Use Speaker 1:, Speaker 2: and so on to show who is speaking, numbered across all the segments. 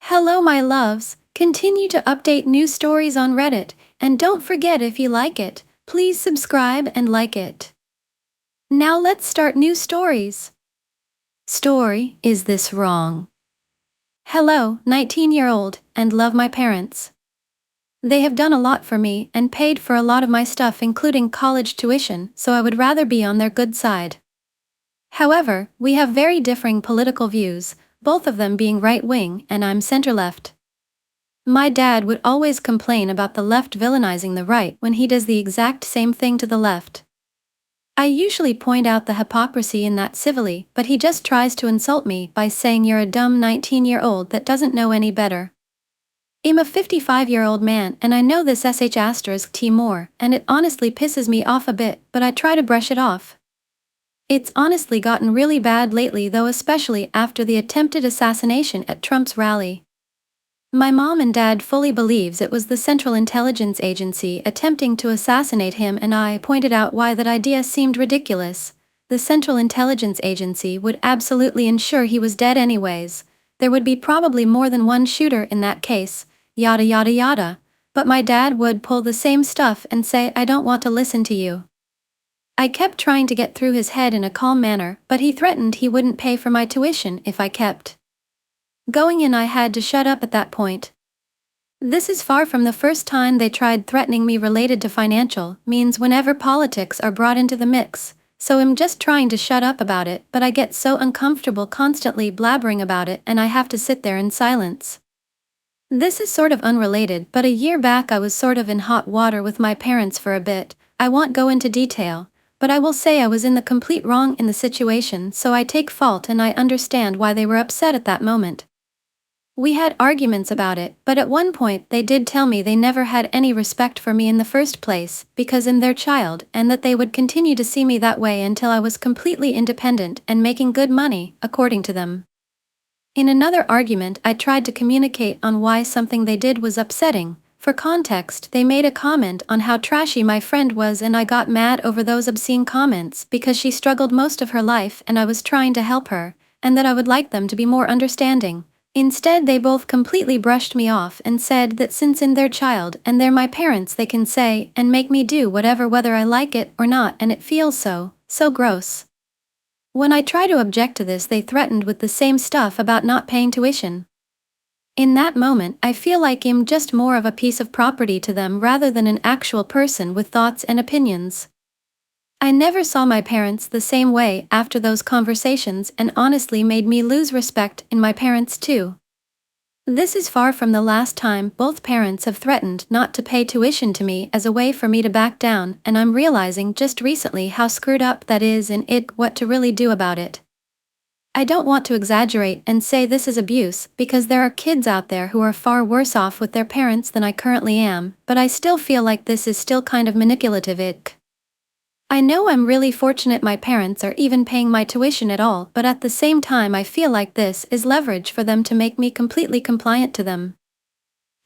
Speaker 1: Hello, my loves. Continue to update new stories on Reddit, and don't forget if you like it, please subscribe and like it. Now let's start new stories. Story: Is This Wrong? Hello, 19-year-old, and love my parents. They have done a lot for me and paid for a lot of my stuff, including college tuition, so I would rather be on their good side. However, we have very differing political views, both of them being right-wing and I'm center-left. My dad would always complain about the left villainizing the right when he does the exact same thing to the left. I usually point out the hypocrisy in that civilly, but he just tries to insult me by saying you're a dumb 19-year-old that doesn't know any better. I'm a 55-year-old man and I know this *T more, and it honestly pisses me off a bit, but I try to brush it off. It's honestly gotten really bad lately though, especially after the attempted assassination at Trump's rally. My mom and dad fully believes it was the Central Intelligence Agency attempting to assassinate him, and I pointed out why that idea seemed ridiculous. The Central Intelligence Agency would absolutely ensure he was dead anyways. There would be probably more than one shooter in that case, yada yada yada. But my dad would pull the same stuff and say, I don't want to listen to you. I kept trying to get through his head in a calm manner, but he threatened he wouldn't pay for my tuition if I kept going in. I had to shut up at that point. This is far from the first time they tried threatening me related to financial means whenever politics are brought into the mix, so I'm just trying to shut up about it, but I get so uncomfortable constantly blabbering about it and I have to sit there in silence. This is sort of unrelated, but a year back I was sort of in hot water with my parents for a bit. I won't go into detail, but I will say I was in the complete wrong in the situation, so I take fault and I understand why they were upset at that moment. We had arguments about it, but at one point they did tell me they never had any respect for me in the first place, because I'm their child, and that they would continue to see me that way until I was completely independent and making good money, according to them. In another argument I tried to communicate on why something they did was upsetting. For context, they made a comment on how trashy my friend was and I got mad over those obscene comments because she struggled most of her life and I was trying to help her, and that I would like them to be more understanding. Instead they both completely brushed me off and said that since I'm their child and they're my parents, they can say and make me do whatever whether I like it or not, and it feels so gross. When I try to object to this, they threatened with the same stuff about not paying tuition. In that moment I feel like I'm just more of a piece of property to them rather than an actual person with thoughts and opinions. I never saw my parents the same way after those conversations, and honestly made me lose respect in my parents too. This is far from the last time both parents have threatened not to pay tuition to me as a way for me to back down, and I'm realizing just recently how screwed up that is and what to really do about it. I don't want to exaggerate and say this is abuse, because there are kids out there who are far worse off with their parents than I currently am, but I still feel like this is still kind of manipulative. I know I'm really fortunate my parents are even paying my tuition at all, but at the same time I feel like this is leverage for them to make me completely compliant to them.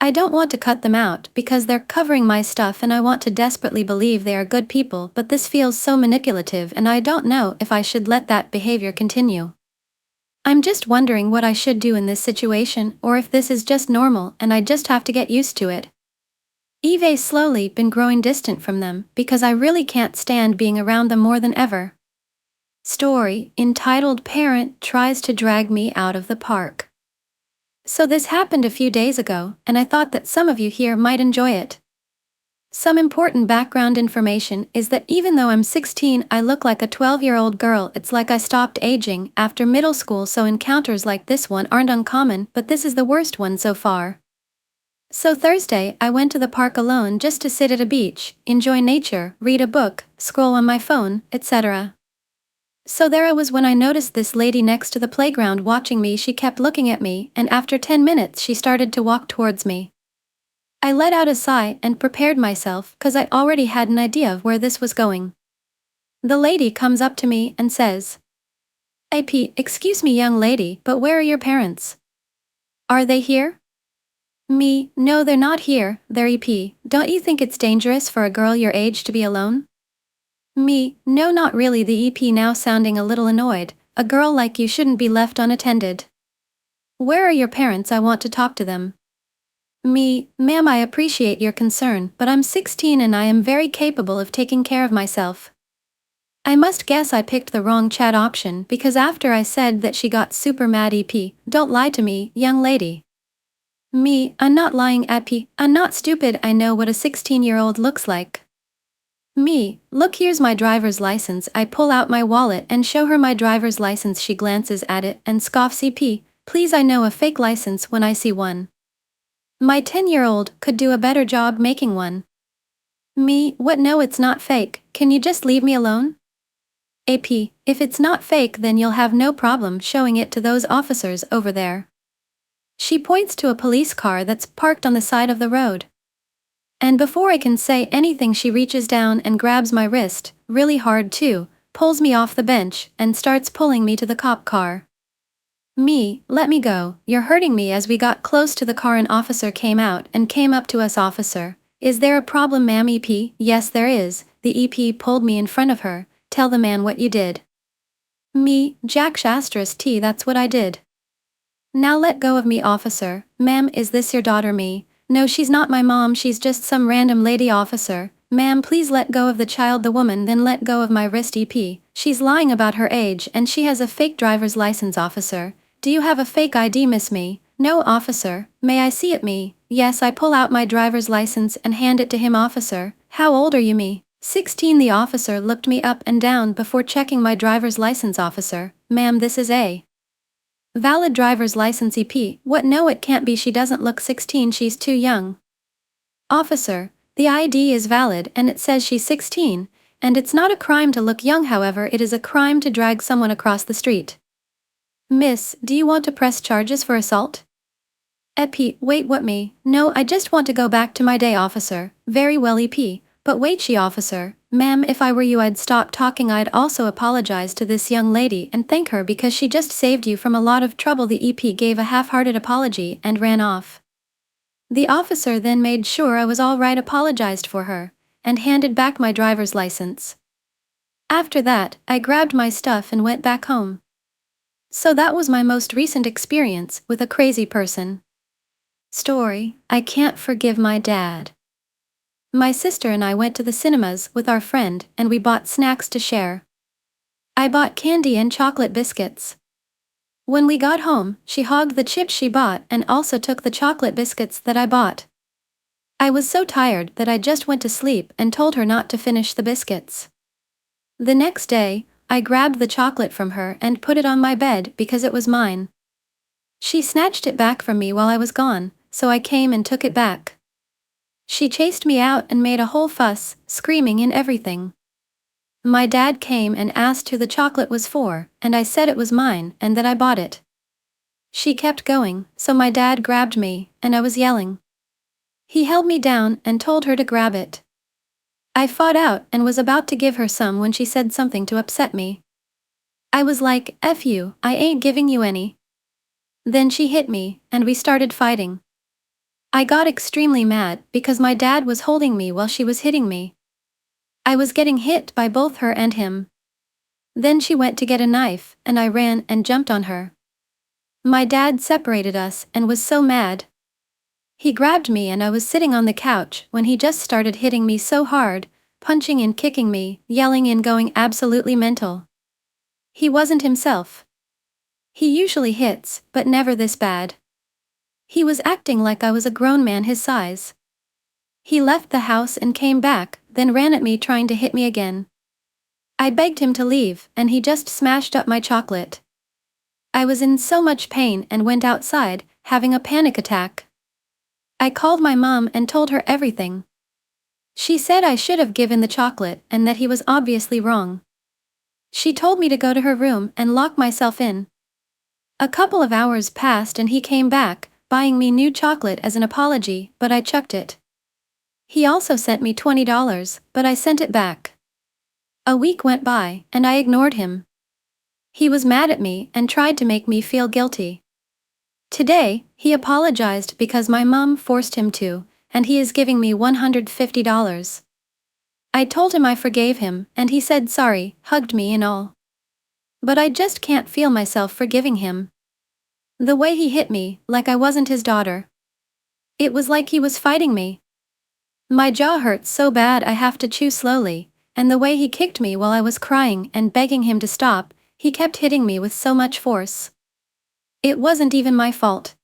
Speaker 1: I don't want to cut them out because they're covering my stuff and I want to desperately believe they are good people, but this feels so manipulative and I don't know if I should let that behavior continue. I'm just wondering what I should do in this situation, or if this is just normal and I just have to get used to it. I've slowly been growing distant from them because I really can't stand being around them more than ever. Story: entitled Parent Tries to Drag Me Out of the Park. So this happened a few days ago, and I thought that some of you here might enjoy it. Some important background information is that even though I'm 16, I look like a 12-year-old girl. It's like I stopped aging after middle school, so encounters like this one aren't uncommon, but this is the worst one so far. So Thursday, I went to the park alone just to sit at a beach, enjoy nature, read a book, scroll on my phone, etc. So there I was when I noticed this lady next to the playground watching me. She kept looking at me, and after 10 minutes she started to walk towards me. I let out a sigh and prepared myself because I already had an idea of where this was going. The lady comes up to me and says, "Excuse me young lady, but where are your parents? Are they here?" Me: "No, they're not here, they're EP. Don't you think it's dangerous for a girl your age to be alone?" Me: "No, not really." The EP now sounding a little annoyed: "A girl like you shouldn't be left unattended." Where are your parents? I want to talk to them. Me, ma'am, I appreciate your concern, but I'm 16 and I am very capable of taking care of myself. I must guess I picked the wrong chat option because after I said that she got super mad. Don't lie to me, young lady. Me, I'm not lying. I'm not stupid. I know what a 16-year-old looks like. Me, look, here's my driver's license. I pull out my wallet and show her my driver's license. She glances at it and scoffs. Please, I know a fake license when I see one. My 10-year-old could do a better job making one. Me, what? No, it's not fake. Can you just leave me alone? If it's not fake, then you'll have no problem showing it to those officers over there. She points to a police car that's parked on the side of the road. And before I can say anything, she reaches down and grabs my wrist, really hard too, pulls me off the bench, and starts pulling me to the cop car. Me, let me go, you're hurting me. As we got close to the car, an officer came out and came up to us. Officer, is there a problem, ma'am? Yes, there is. The EP pulled me in front of her. Tell the man what you did. Me, Jack *T, that's what I did. Now let go of me. Officer, ma'am, is this your daughter? Me, no, she's not my mom, she's just some random lady. Officer, ma'am, please let go of the child. The woman then let go of my wrist. She's lying about her age and she has a fake driver's license. Officer, do you have a fake ID, miss? Me, no. Officer, may I see it? Me, yes. I pull out my driver's license and hand it to him. Officer, how old are you? Me, 16. The officer looked me up and down before checking my driver's license. Officer, ma'am, this is a valid driver's license. What? No, it can't be. She doesn't look 16, she's too young. Officer, the ID is valid and it says she's 16, and it's not a crime to look young. However, it is a crime to drag someone across the street. Miss, do you want to press charges for assault? Wait, what? Me, no, I just want to go back to my day. Officer, very well. But wait, officer, ma'am, if I were you, I'd stop talking. I'd also apologize to this young lady and thank her because she just saved you from a lot of trouble. The EP gave a half-hearted apology and ran off. The officer then made sure I was all right, apologized for her, and handed back my driver's license. After that, I grabbed my stuff and went back home. So that was my most recent experience with a crazy person. Story: I can't forgive my dad. My sister and I went to the cinemas with our friend and we bought snacks to share. I bought candy and chocolate biscuits. When we got home, she hogged the chips she bought and also took the chocolate biscuits that I bought. I was so tired that I just went to sleep and told her not to finish the biscuits. The next day, I grabbed the chocolate from her and put it on my bed because it was mine. She snatched it back from me while I was gone, so I came and took it back. She chased me out and made a whole fuss, screaming and everything. My dad came and asked who the chocolate was for, and I said it was mine and that I bought it. She kept going, so my dad grabbed me, and I was yelling. He held me down and told her to grab it. I fought out and was about to give her some when she said something to upset me. I was like, F you, I ain't giving you any. Then she hit me, and we started fighting. I got extremely mad because my dad was holding me while she was hitting me. I was getting hit by both her and him. Then she went to get a knife, and I ran and jumped on her. My dad separated us and was so mad. He grabbed me and I was sitting on the couch when he just started hitting me so hard, punching and kicking me, yelling and going absolutely mental. He wasn't himself. He usually hits, but never this bad. He was acting like I was a grown man his size. He left the house and came back, then ran at me trying to hit me again. I begged him to leave, and he just smashed up my chocolate. I was in so much pain and went outside, having a panic attack. I called my mom and told her everything. She said I should have given the chocolate and that he was obviously wrong. She told me to go to her room and lock myself in. A couple of hours passed and he came back, buying me new chocolate as an apology, but I chucked it. He also sent me $20, but I sent it back. A week went by, and I ignored him. He was mad at me and tried to make me feel guilty. Today, he apologized because my mom forced him to, and he is giving me $150. I told him I forgave him, and he said sorry, hugged me and all. But I just can't feel myself forgiving him. The way he hit me, like I wasn't his daughter. It was like he was fighting me. My jaw hurts so bad I have to chew slowly, and the way he kicked me while I was crying and begging him to stop, he kept hitting me with so much force. It wasn't even my fault.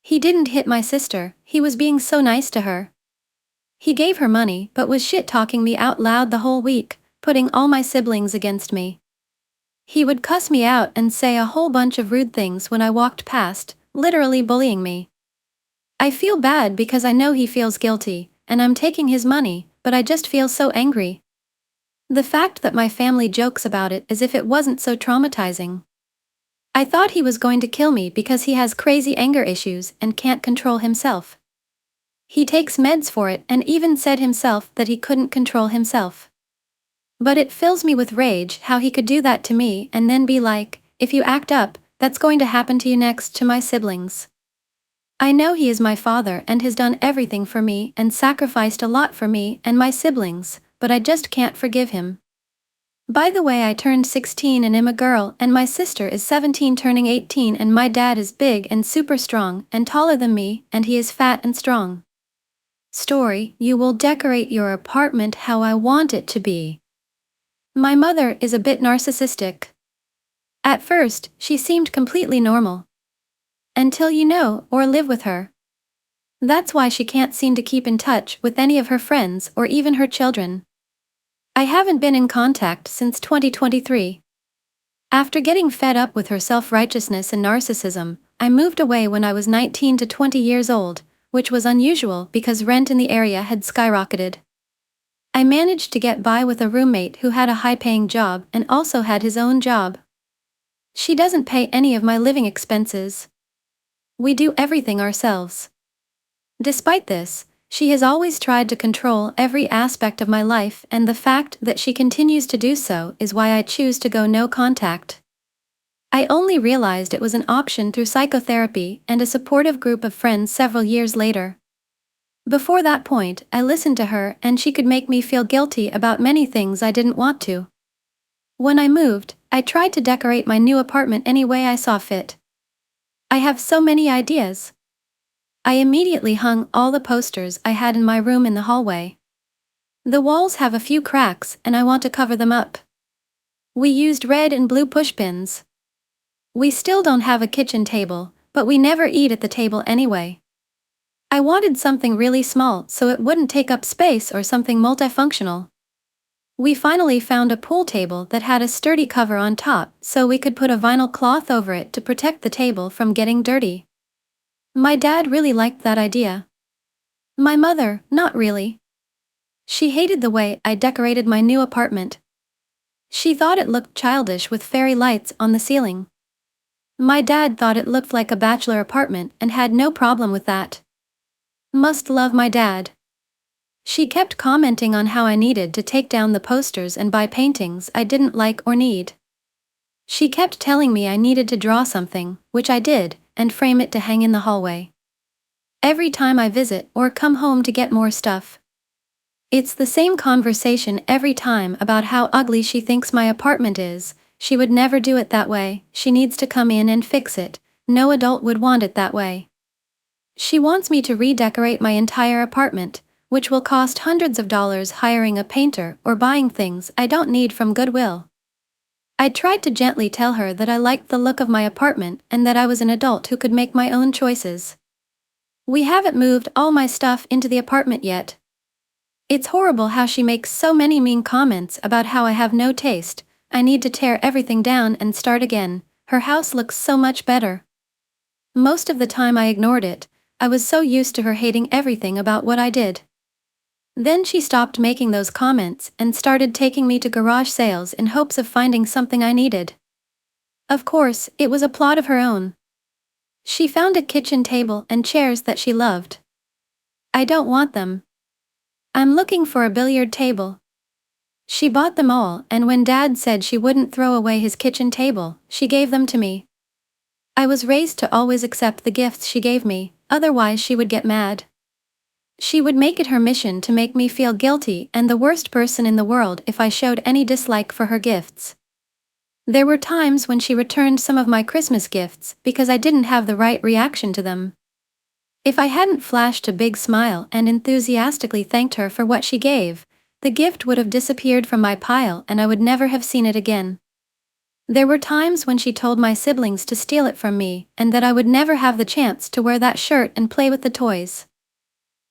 Speaker 1: He didn't hit my sister, he was being so nice to her. He gave her money but was shit-talking me out loud the whole week, putting all my siblings against me. He would cuss me out and say a whole bunch of rude things when I walked past, literally bullying me. I feel bad because I know he feels guilty, and I'm taking his money, but I just feel so angry. The fact that my family jokes about it as if it wasn't so traumatizing. I thought he was going to kill me because he has crazy anger issues and can't control himself. He takes meds for it and even said himself that he couldn't control himself. But it fills me with rage how he could do that to me and then be like, if you act up, that's going to happen to you next, to my siblings. I know he is my father and has done everything for me and sacrificed a lot for me and my siblings, but I just can't forgive him. By the way, I turned 16 and am a girl, and my sister is 17 turning 18, and my dad is big and super strong and taller than me, and he is fat and strong. Story: you will decorate your apartment how I want it to be. My mother is a bit narcissistic. At first, she seemed completely normal. Until you know or live with her. That's why she can't seem to keep in touch with any of her friends or even her children. I haven't been in contact since 2023. After getting fed up with her self-righteousness and narcissism, I moved away when I was 19 to 20 years old, which was unusual because rent in the area had skyrocketed. I managed to get by with a roommate who had a high-paying job and also had his own job. She doesn't pay any of my living expenses. We do everything ourselves. Despite this, she has always tried to control every aspect of my life, and the fact that she continues to do so is why I choose to go no contact. I only realized it was an option through psychotherapy and a supportive group of friends several years later. Before that point, I listened to her and she could make me feel guilty about many things I didn't want to. When I moved, I tried to decorate my new apartment any way I saw fit. I have so many ideas. I immediately hung all the posters I had in my room in the hallway. The walls have a few cracks and I want to cover them up. We used red and blue pushpins. We still don't have a kitchen table, but we never eat at the table anyway. I wanted something really small so it wouldn't take up space, or something multifunctional. We finally found a pool table that had a sturdy cover on top so we could put a vinyl cloth over it to protect the table from getting dirty. My dad really liked that idea. My mother, not really. She hated the way I decorated my new apartment. She thought it looked childish with fairy lights on the ceiling. My dad thought it looked like a bachelor apartment and had no problem with that. Must love my dad. She kept commenting on how I needed to take down the posters and buy paintings I didn't like or need. She kept telling me I needed to draw something, which I did, and frame it to hang in the hallway. Every time I visit or come home to get more stuff. It's the same conversation every time about how ugly she thinks my apartment is. She would never do it that way, she needs to come in and fix it. No adult would want it that way. She wants me to redecorate my entire apartment, which will cost hundreds of dollars hiring a painter or buying things I don't need from Goodwill. I tried to gently tell her that I liked the look of my apartment and that I was an adult who could make my own choices. We haven't moved all my stuff into the apartment yet. It's horrible how she makes so many mean comments about how I have no taste. I need to tear everything down and start again. Her house looks so much better. Most of the time I ignored it. I was so used to her hating everything about what I did. Then she stopped making those comments and started taking me to garage sales in hopes of finding something I needed. Of course, it was a plot of her own. She found a kitchen table and chairs that she loved. I don't want them. I'm looking for a billiard table. She bought them all, and when Dad said she wouldn't throw away his kitchen table, she gave them to me. I was raised to always accept the gifts she gave me, otherwise she would get mad. She would make it her mission to make me feel guilty and the worst person in the world if I showed any dislike for her gifts. There were times when she returned some of my Christmas gifts because I didn't have the right reaction to them. If I hadn't flashed a big smile and enthusiastically thanked her for what she gave, the gift would have disappeared from my pile and I would never have seen it again. There were times when she told my siblings to steal it from me and that I would never have the chance to wear that shirt and play with the toys.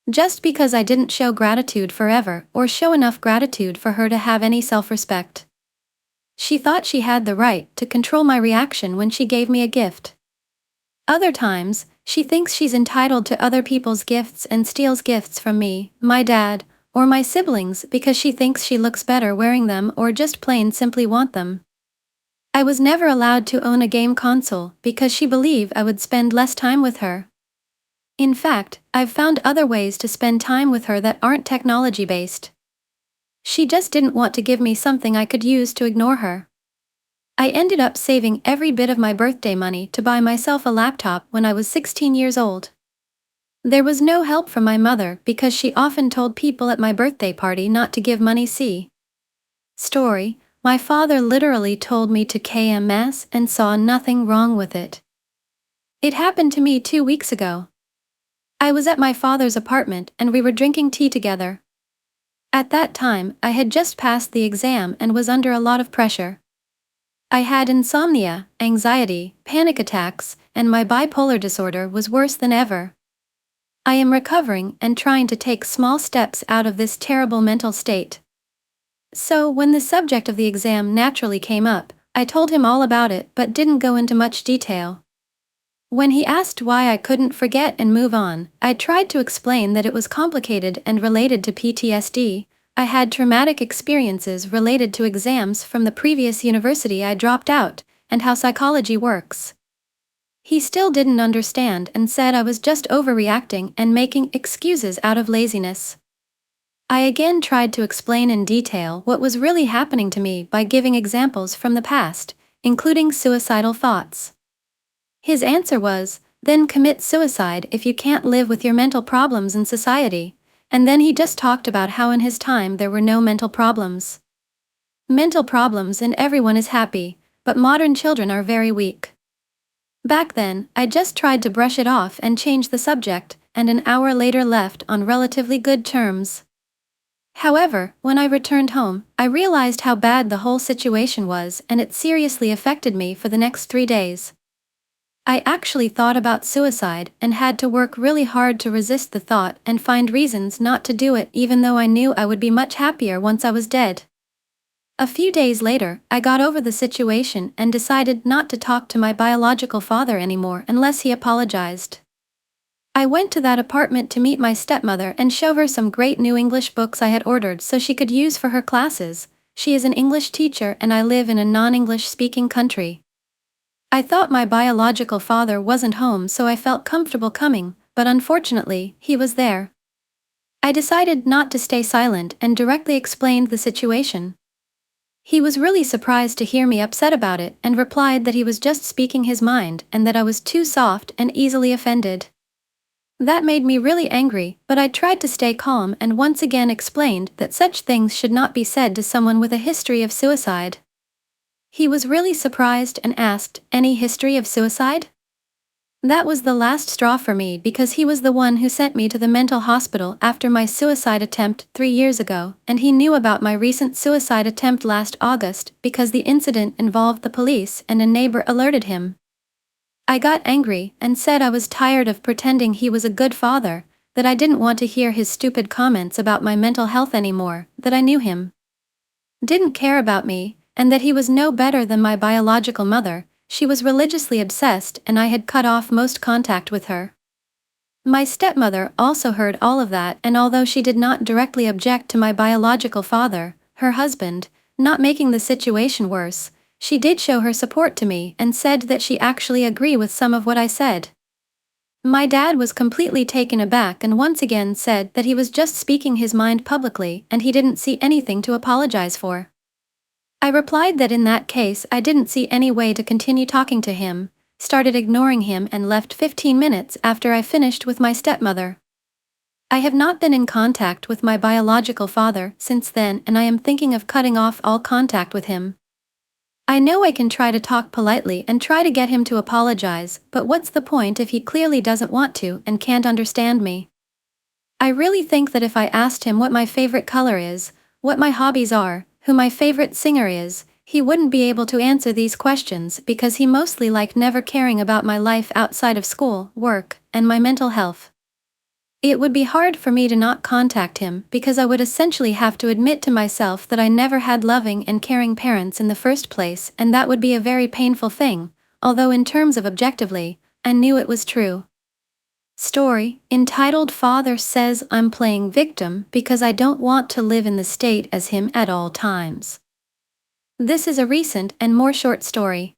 Speaker 1: Just because I didn't show gratitude forever or show enough gratitude for her to have any self-respect. She thought she had the right to control my reaction when she gave me a gift. Other times, she thinks she's entitled to other people's gifts and steals gifts from me, my dad, or my siblings because she thinks she looks better wearing them or just plain simply want them. I was never allowed to own a game console because she believed I would spend less time with her. In fact, I've found other ways to spend time with her that aren't technology-based. She just didn't want to give me something I could use to ignore her. I ended up saving every bit of my birthday money to buy myself a laptop when I was 16 years old. There was no help from my mother because she often told people at my birthday party not to give money. Story, my father literally told me to KMS and saw nothing wrong with it. It happened to me 2 weeks ago. I was at my father's apartment and we were drinking tea together. At that time, I had just passed the exam and was under a lot of pressure. I had insomnia, anxiety, panic attacks, and my bipolar disorder was worse than ever. I am recovering and trying to take small steps out of this terrible mental state. So, when the subject of the exam naturally came up, I told him all about it but didn't go into much detail. When he asked why I couldn't forget and move on, I tried to explain that it was complicated and related to PTSD. I had traumatic experiences related to exams from the previous university I dropped out, and how psychology works. He still didn't understand and said I was just overreacting and making excuses out of laziness. I again tried to explain in detail what was really happening to me by giving examples from the past, including suicidal thoughts. His answer was, then commit suicide if you can't live with your mental problems in society. And then he just talked about how in his time there were no mental problems. Mental problems and everyone is happy, but modern children are very weak. Back then, I just tried to brush it off and change the subject, and an hour later left on relatively good terms. However, when I returned home, I realized how bad the whole situation was and it seriously affected me for the next 3 days. I actually thought about suicide and had to work really hard to resist the thought and find reasons not to do it even though I knew I would be much happier once I was dead. A few days later, I got over the situation and decided not to talk to my biological father anymore unless he apologized. I went to that apartment to meet my stepmother and show her some great new English books I had ordered so she could use for her classes. She is an English teacher and I live in a non-English speaking country. I thought my biological father wasn't home so I felt comfortable coming, but unfortunately, he was there. I decided not to stay silent and directly explained the situation. He was really surprised to hear me upset about it and replied that he was just speaking his mind and that I was too soft and easily offended. That made me really angry, but I tried to stay calm and once again explained that such things should not be said to someone with a history of suicide. He was really surprised and asked, "Any history of suicide?" That was the last straw for me because he was the one who sent me to the mental hospital after my suicide attempt 3 years ago, and he knew about my recent suicide attempt last August because the incident involved the police and a neighbor alerted him. I got angry and said I was tired of pretending he was a good father, that I didn't want to hear his stupid comments about my mental health anymore, that I knew him didn't care about me, and that he was no better than my biological mother. She was religiously obsessed and I had cut off most contact with her. My stepmother also heard all of that, and although she did not directly object to my biological father, her husband, not making the situation worse, she did show her support to me and said that she actually agreed with some of what I said. My dad was completely taken aback and once again said that he was just speaking his mind publicly and he didn't see anything to apologize for. I replied that in that case I didn't see any way to continue talking to him, started ignoring him and left 15 minutes after I finished with my stepmother. I have not been in contact with my biological father since then and I am thinking of cutting off all contact with him. I know I can try to talk politely and try to get him to apologize, but what's the point if he clearly doesn't want to and can't understand me? I really think that if I asked him what my favorite color is, what my hobbies are, who my favorite singer is, he wouldn't be able to answer these questions because he mostly liked never caring about my life outside of school, work, and my mental health. It would be hard for me to not contact him because I would essentially have to admit to myself that I never had loving and caring parents in the first place, and that would be a very painful thing, although in terms of objectively, I knew it was true. Story, entitled Father Says I'm Playing Victim Because I Don't Want to Live in the State as Him at All Times. This is a recent and more short story.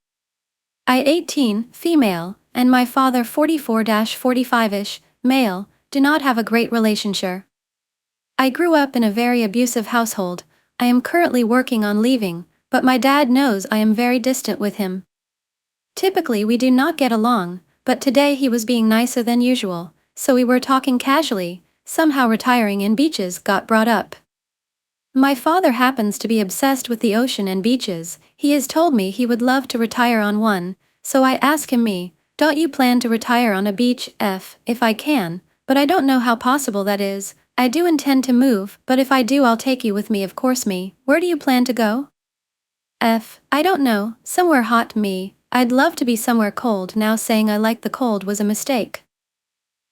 Speaker 1: I 18, female, and my father 44-45-ish, male, do not have a great relationship. I grew up in a very abusive household. I am currently working on leaving, but my dad knows I am very distant with him. Typically we do not get along, but today he was being nicer than usual, so we were talking casually. Somehow retiring in beaches got brought up. My father happens to be obsessed with the ocean and beaches. He has told me he would love to retire on one, so I ask him, don't you plan to retire on a beach? If I can, but I don't know how possible that is. I do intend to move, but if I do I'll take you with me, of course. Where do you plan to go? I don't know, somewhere hot. I'd love to be somewhere cold. Now saying I like the cold was a mistake.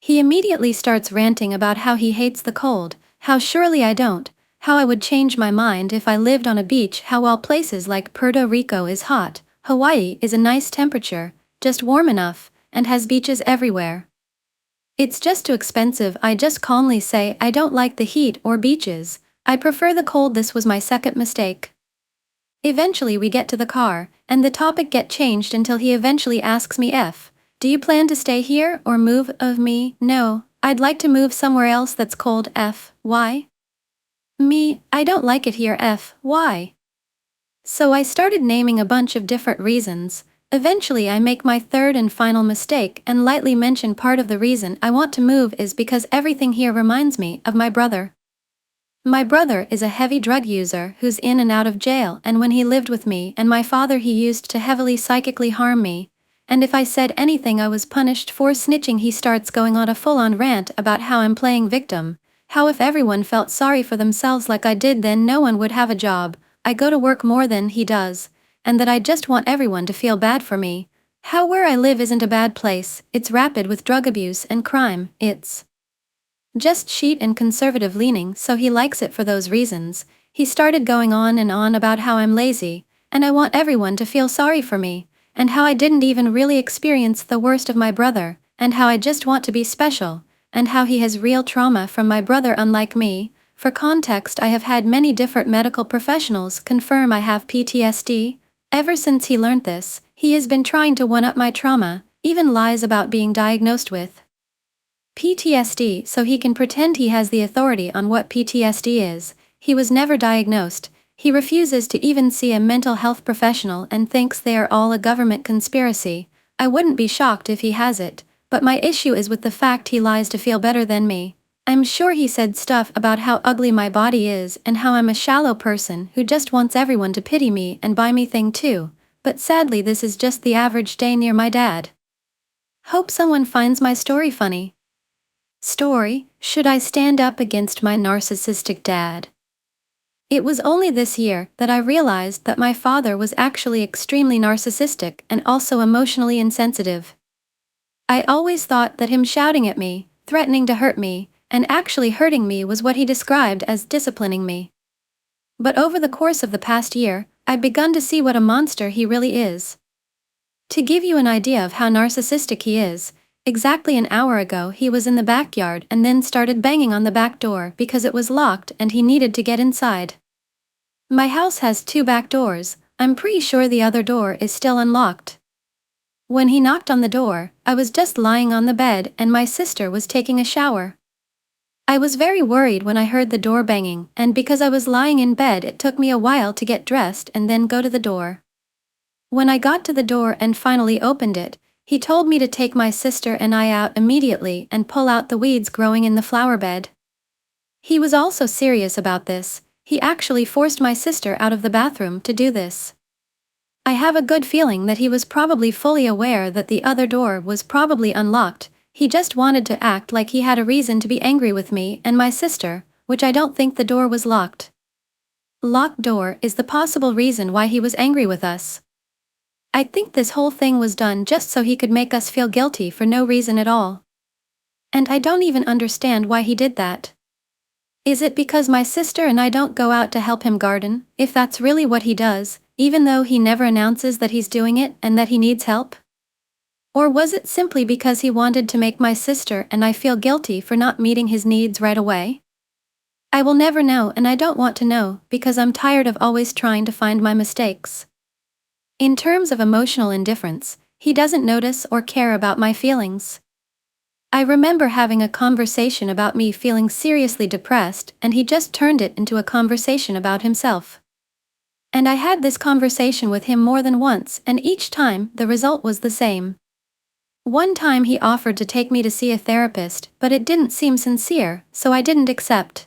Speaker 1: He immediately starts ranting about how he hates the cold, how surely I don't, how I would change my mind if I lived on a beach, how while places like Puerto Rico is hot, Hawaii is a nice temperature, just warm enough, and has beaches everywhere. It's just too expensive. I just calmly say I don't like the heat or beaches, I prefer the cold. This was my second mistake. Eventually we get to the car, and the topic get changed until he eventually asks me, do you plan to stay here or move? No, I'd like to move somewhere else that's cold. Why? I don't like it here. Why? So I started naming a bunch of different reasons. Eventually I make my third and final mistake and lightly mention part of the reason I want to move is because everything here reminds me of my brother. My brother is a heavy drug user who's in and out of jail, and when he lived with me and my father he used to heavily psychically harm me, and if I said anything I was punished for snitching. He starts going on a full-on rant about how I'm playing victim, how if everyone felt sorry for themselves like I did then no one would have a job, I go to work more than he does, and that I just want everyone to feel bad for me, how where I live isn't a bad place, it's rapid with drug abuse and crime, it's just shit and conservative leaning, so he likes it for those reasons. He started going on and on about how I'm lazy, and I want everyone to feel sorry for me, and how I didn't even really experience the worst of my brother, and how I just want to be special, and how he has real trauma from my brother unlike me. For context, I have had many different medical professionals confirm I have PTSD. Ever since he learned this, he has been trying to one-up my trauma, even lies about being diagnosed with PTSD so he can pretend he has the authority on what PTSD is. He was never diagnosed. He refuses to even see a mental health professional and thinks they are all a government conspiracy. I wouldn't be shocked if he has it, but my issue is with the fact he lies to feel better than me. I'm sure he said stuff about how ugly my body is and how I'm a shallow person who just wants everyone to pity me and buy me thing too, but sadly this is just the average day near my dad. Hope someone finds my story funny. Story, should I stand up against my narcissistic dad? It was only this year that I realized that my father was actually extremely narcissistic and also emotionally insensitive. I always thought that him shouting at me, threatening to hurt me, and actually hurting me was what he described as disciplining me. But over the course of the past year, I've begun to see what a monster he really is. To give you an idea of how narcissistic he is, exactly an hour ago he was in the backyard and then started banging on the back door because it was locked and he needed to get inside. My house has 2 back doors, I'm pretty sure the other door is still unlocked. When he knocked on the door, I was just lying on the bed and my sister was taking a shower. I was very worried when I heard the door banging, and because I was lying in bed it took me a while to get dressed and then go to the door. When I got to the door and finally opened it, he told me to take my sister and I out immediately and pull out the weeds growing in the flower bed. He was also serious about this. He actually forced my sister out of the bathroom to do this. I have a good feeling that he was probably fully aware that the other door was probably unlocked. He just wanted to act like he had a reason to be angry with me and my sister, which I don't think the door was locked. Locked door is the possible reason why he was angry with us. I think this whole thing was done just so he could make us feel guilty for no reason at all. And I don't even understand why he did that. Is it because my sister and I don't go out to help him garden, if that's really what he does, even though he never announces that he's doing it and that he needs help? Or was it simply because he wanted to make my sister and I feel guilty for not meeting his needs right away? I will never know, and I don't want to know, because I'm tired of always trying to find my mistakes. In terms of emotional indifference, he doesn't notice or care about my feelings. I remember having a conversation about me feeling seriously depressed, and he just turned it into a conversation about himself. And I had this conversation with him more than once, and each time, the result was the same. One time he offered to take me to see a therapist, but it didn't seem sincere, so I didn't accept.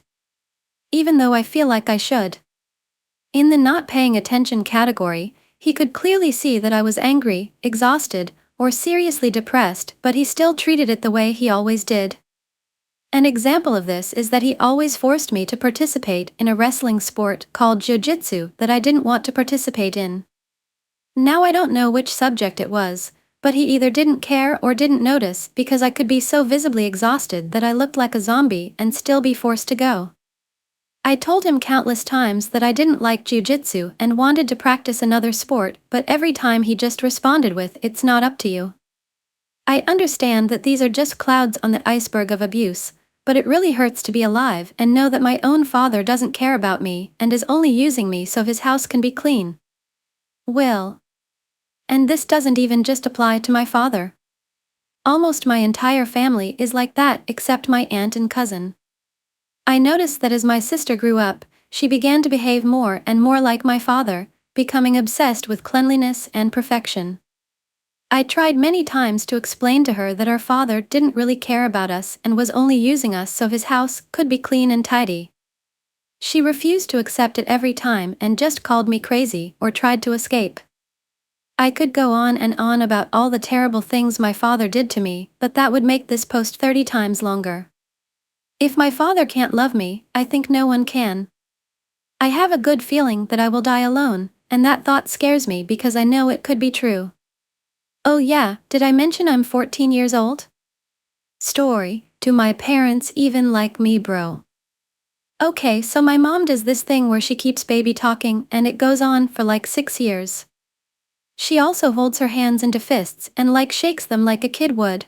Speaker 1: Even though I feel like I should. In the not paying attention category, he could clearly see that I was angry, exhausted, or seriously depressed, but he still treated it the way he always did. An example of this is that he always forced me to participate in a wrestling sport called jiu-jitsu that I didn't want to participate in. Now I don't know which subject it was, but he either didn't care or didn't notice because I could be so visibly exhausted that I looked like a zombie and still be forced to go. I told him countless times that I didn't like jiu-jitsu and wanted to practice another sport, but every time he just responded with, "It's not up to you." I understand that these are just clouds on the iceberg of abuse, but it really hurts to be alive and know that my own father doesn't care about me and is only using me so his house can be clean. Will. And this doesn't even just apply to my father. Almost my entire family is like that except my aunt and cousin. I noticed that as my sister grew up, she began to behave more and more like my father, becoming obsessed with cleanliness and perfection. I tried many times to explain to her that our father didn't really care about us and was only using us so his house could be clean and tidy. She refused to accept it every time and just called me crazy or tried to escape. I could go on and on about all the terrible things my father did to me, but that would make this post 30 times longer. If my father can't love me, I think no one can. I have a good feeling that I will die alone, and that thought scares me because I know it could be true. Oh yeah, did I mention I'm 14 years old? Story, do my parents even like me, bro? Okay, so my mom does this thing where she keeps baby talking and it goes on for like 6 years. She also holds her hands into fists and shakes them like a kid would.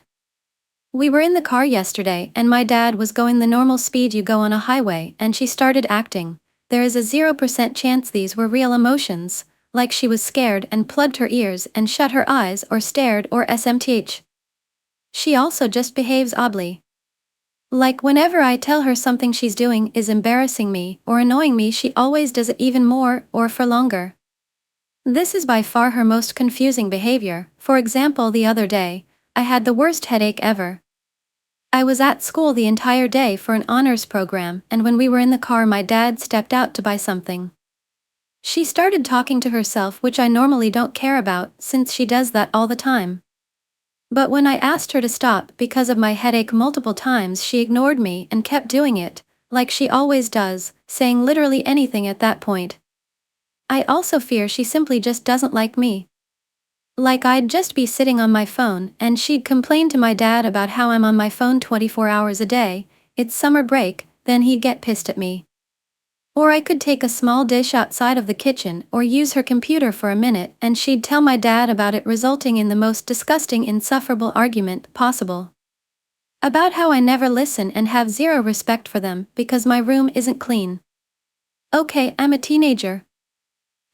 Speaker 1: We were in the car yesterday and my dad was going the normal speed you go on a highway and she started acting. There is a 0% chance these were real emotions, like she was scared and plugged her ears and shut her eyes or stared or smth. She also just behaves oddly. Like whenever I tell her something she's doing is embarrassing me or annoying me, she always does it even more or for longer. This is by far her most confusing behavior. For example, the other day, I had the worst headache ever. I was at school the entire day for an honors program, and when we were in the car my dad stepped out to buy something. She started talking to herself, which I normally don't care about since she does that all the time. But when I asked her to stop because of my headache multiple times, she ignored me and kept doing it, like she always does, saying literally anything at that point. I also fear she simply just doesn't like me. Like I'd just be sitting on my phone and she'd complain to my dad about how I'm on my phone 24 hours a day, it's summer break, then he'd get pissed at me. Or I could take a small dish outside of the kitchen or use her computer for a minute and she'd tell my dad about it, resulting in the most disgusting, insufferable argument possible. About how I never listen and have zero respect for them because my room isn't clean. Okay, I'm a teenager.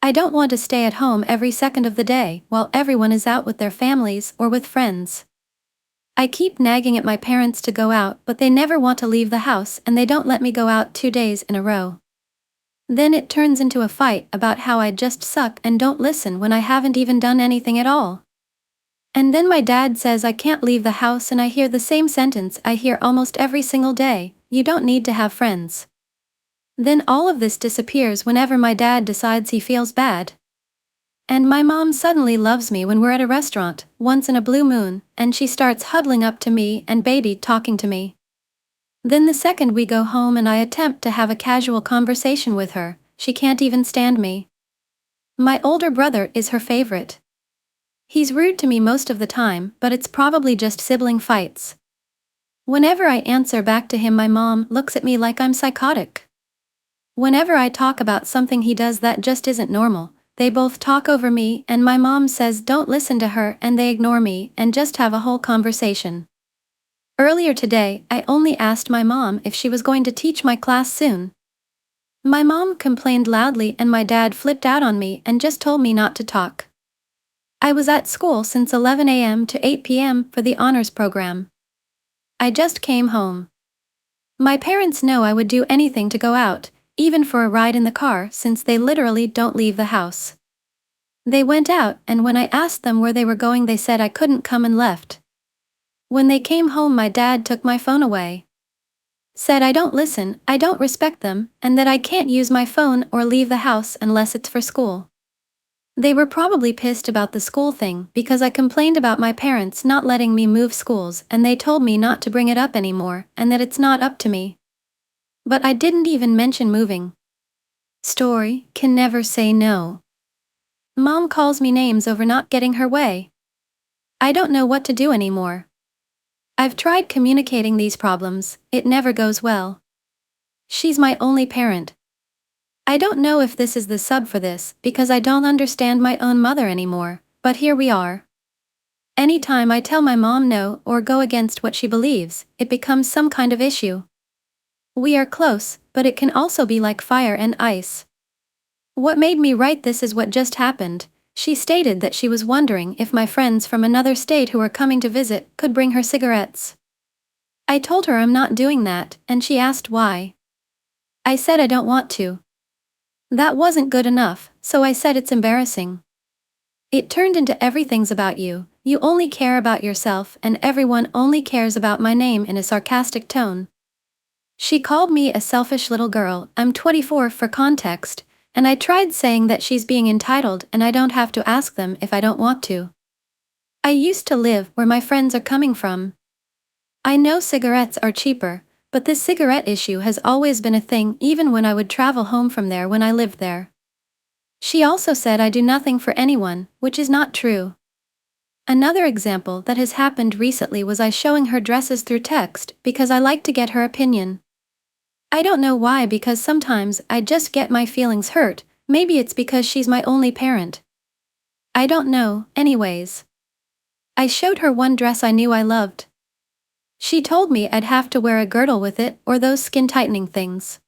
Speaker 1: I don't want to stay at home every second of the day while everyone is out with their families or with friends. I keep nagging at my parents to go out, but they never want to leave the house and they don't let me go out 2 days in a row. Then it turns into a fight about how I just suck and don't listen when I haven't even done anything at all. And then my dad says I can't leave the house and I hear the same sentence I hear almost every single day, "You don't need to have friends." Then all of this disappears whenever my dad decides he feels bad. And my mom suddenly loves me when we're at a restaurant, once in a blue moon, and she starts huddling up to me and baby talking to me. Then the second we go home and I attempt to have a casual conversation with her, she can't even stand me. My older brother is her favorite. He's rude to me most of the time, but it's probably just sibling fights. Whenever I answer back to him, my mom looks at me like I'm psychotic. Whenever I talk about something he does that just isn't normal, they both talk over me and my mom says don't listen to her and they ignore me and just have a whole conversation. Earlier today, I only asked my mom if she was going to teach my class soon. My mom complained loudly and my dad flipped out on me and just told me not to talk. I was at school since 11 a.m. to 8 p.m. for the honors program. I just came home. My parents know I would do anything to go out, even for a ride in the car, since they literally don't leave the house. They went out, and when I asked them where they were going, they said I couldn't come and left. When they came home, my dad took my phone away. Said I don't listen, I don't respect them, and that I can't use my phone or leave the house unless it's for school. They were probably pissed about the school thing because I complained about my parents not letting me move schools, and they told me not to bring it up anymore and that it's not up to me. But I didn't even mention moving. Story, can never say no. Mom calls me names over not getting her way. I don't know what to do anymore. I've tried communicating these problems, it never goes well. She's my only parent. I don't know if this is the sub for this because I don't understand my own mother anymore, but here we are. Anytime I tell my mom no or go against what she believes, it becomes some kind of issue. We are close, but it can also be like fire and ice. What made me write this is what just happened. She stated that she was wondering if my friends from another state who are coming to visit could bring her cigarettes. I told her I'm not doing that, and she asked why. I said I don't want to. That wasn't good enough, so I said it's embarrassing. It turned into everything's about you, you only care about yourself, and everyone only cares about my name in a sarcastic tone. She called me a selfish little girl. I'm 24 for context, and I tried saying that she's being entitled and I don't have to ask them if I don't want to. I used to live where my friends are coming from. I know cigarettes are cheaper, but this cigarette issue has always been a thing even when I would travel home from there when I lived there. She also said I do nothing for anyone, which is not true. Another example that has happened recently was I showing her dresses through text because I like to get her opinion. I don't know why, because sometimes I just get my feelings hurt, maybe it's because she's my only parent. I don't know, anyways. I showed her one dress I knew I loved. She told me I'd have to wear a girdle with it or those skin tightening things.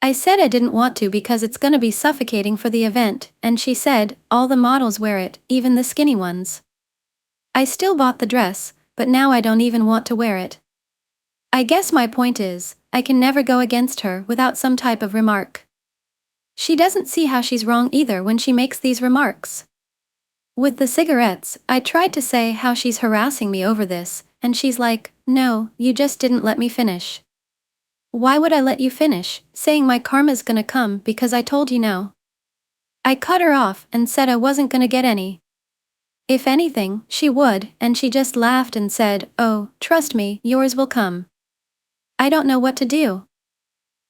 Speaker 1: I said I didn't want to because it's gonna be suffocating for the event, and she said, all the models wear it, even the skinny ones. I still bought the dress, but now I don't even want to wear it. I guess my point is, I can never go against her without some type of remark. She doesn't see how she's wrong either when she makes these remarks. With the cigarettes, I tried to say how she's harassing me over this, and she's like, no, you just didn't let me finish. Why would I let you finish, saying my karma's gonna come because I told you no? I cut her off and said I wasn't gonna get any. If anything, she would, and she just laughed and said, oh, trust me, yours will come. I don't know what to do.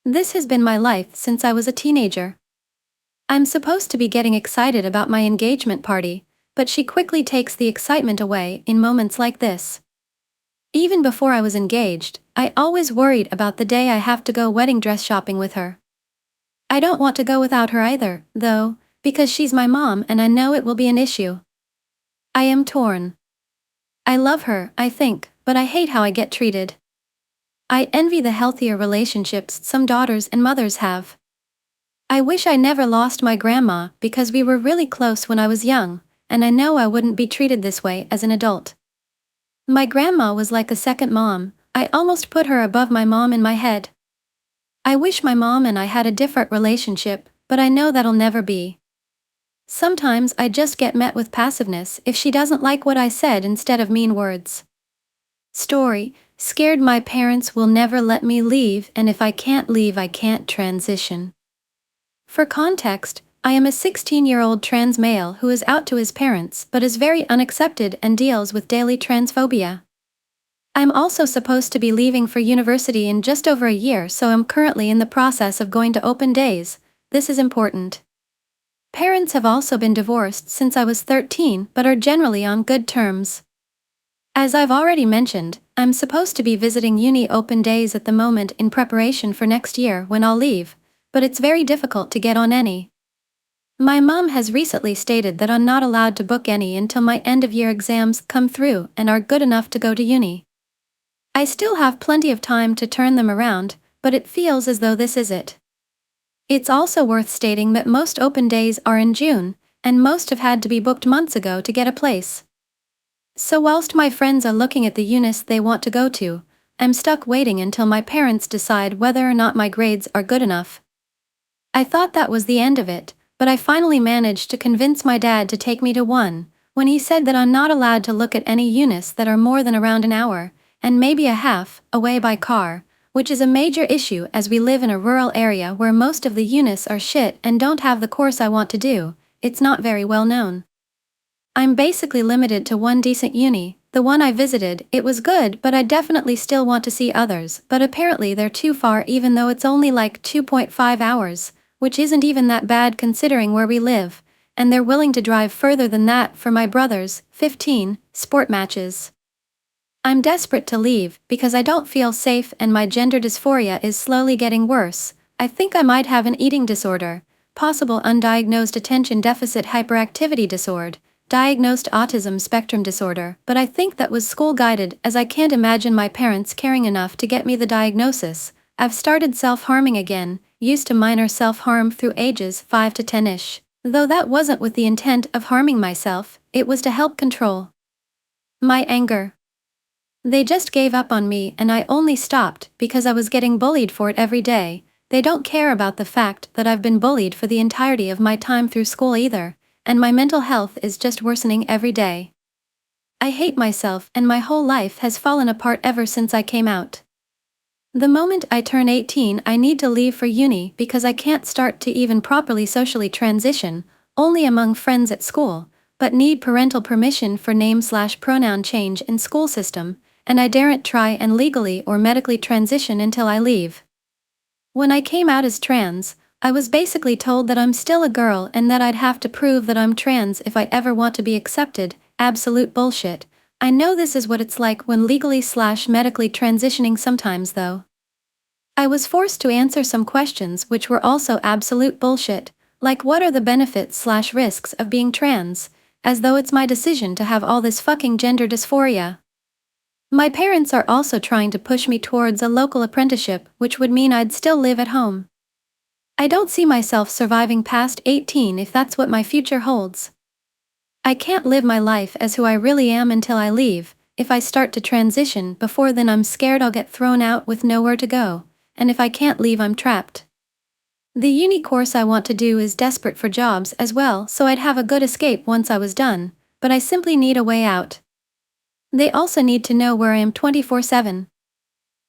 Speaker 1: This has been my life since I was a teenager. I'm supposed to be getting excited about my engagement party, but she quickly takes the excitement away in moments like this. Even before I was engaged, I always worried about the day I have to go wedding dress shopping with her. I don't want to go without her either, though, because she's my mom and I know it will be an issue. I am torn. I love her, I think, but I hate how I get treated. I envy the healthier relationships some daughters and mothers have. I wish I never lost my grandma because we were really close when I was young, and I know I wouldn't be treated this way as an adult. My grandma was like a second mom. I almost put her above my mom in my head. I wish my mom and I had a different relationship, but I know that'll never be. Sometimes I just get met with passiveness if she doesn't like what I said instead of mean words. Story, scared my parents will never let me leave, and if I can't leave I can't transition. For context, I am a 16-year-old trans male who is out to his parents but is very unaccepted and deals with daily transphobia. I'm also supposed to be leaving for university in just over a year, so I'm currently in the process of going to open days. This is important. Parents have also been divorced since I was 13 but are generally on good terms. As I've already mentioned, I'm supposed to be visiting uni open days at the moment in preparation for next year when I'll leave, but it's very difficult to get on any. My mom has recently stated that I'm not allowed to book any until my end-of-year exams come through and are good enough to go to uni. I still have plenty of time to turn them around, but it feels as though this is it. It's also worth stating that most open days are in June, and most have had to be booked months ago to get a place. So whilst my friends are looking at the unis they want to go to, I'm stuck waiting until my parents decide whether or not my grades are good enough. I thought that was the end of it, but I finally managed to convince my dad to take me to one, when he said that I'm not allowed to look at any unis that are more than around an hour, and maybe a half, away by car, which is a major issue as we live in a rural area where most of the unis are shit and don't have the course I want to do. It's not very well known. I'm basically limited to one decent uni. The one I visited, it was good, but I definitely still want to see others, but apparently they're too far even though it's only like 2.5 hours, which isn't even that bad considering where we live, and they're willing to drive further than that for my brother's 15 sport matches. I'm desperate to leave because I don't feel safe and my gender dysphoria is slowly getting worse. I think I might have an eating disorder, possible undiagnosed attention deficit hyperactivity disorder, diagnosed autism spectrum disorder, but I think that was school-guided as I can't imagine my parents caring enough to get me the diagnosis. I've started self-harming again, used to minor self-harm through ages 5 to 10-ish. Though that wasn't with the intent of harming myself, it was to help control my anger. They just gave up on me and I only stopped because I was getting bullied for it every day. They don't care about the fact that I've been bullied for the entirety of my time through school either, and my mental health is just worsening every day. I hate myself and my whole life has fallen apart ever since I came out. The moment I turn 18 I need to leave for uni because I can't start to even properly socially transition, only among friends at school, but need parental permission for name/pronoun change in school system, and I daren't try and legally or medically transition until I leave. When I came out as trans, I was basically told that I'm still a girl and that I'd have to prove that I'm trans if I ever want to be accepted. Absolute bullshit. I know this is what it's like when legally/medically transitioning sometimes though. I was forced to answer some questions which were also absolute bullshit, like what are the benefits/risks of being trans, as though it's my decision to have all this fucking gender dysphoria. My parents are also trying to push me towards a local apprenticeship, which would mean I'd still live at home. I don't see myself surviving past 18 if that's what my future holds. I can't live my life as who I really am until I leave. If I start to transition before then I'm scared I'll get thrown out with nowhere to go, and if I can't leave I'm trapped. The uni course I want to do is desperate for jobs as well, so I'd have a good escape once I was done, but I simply need a way out. They also need to know where I am 24/7.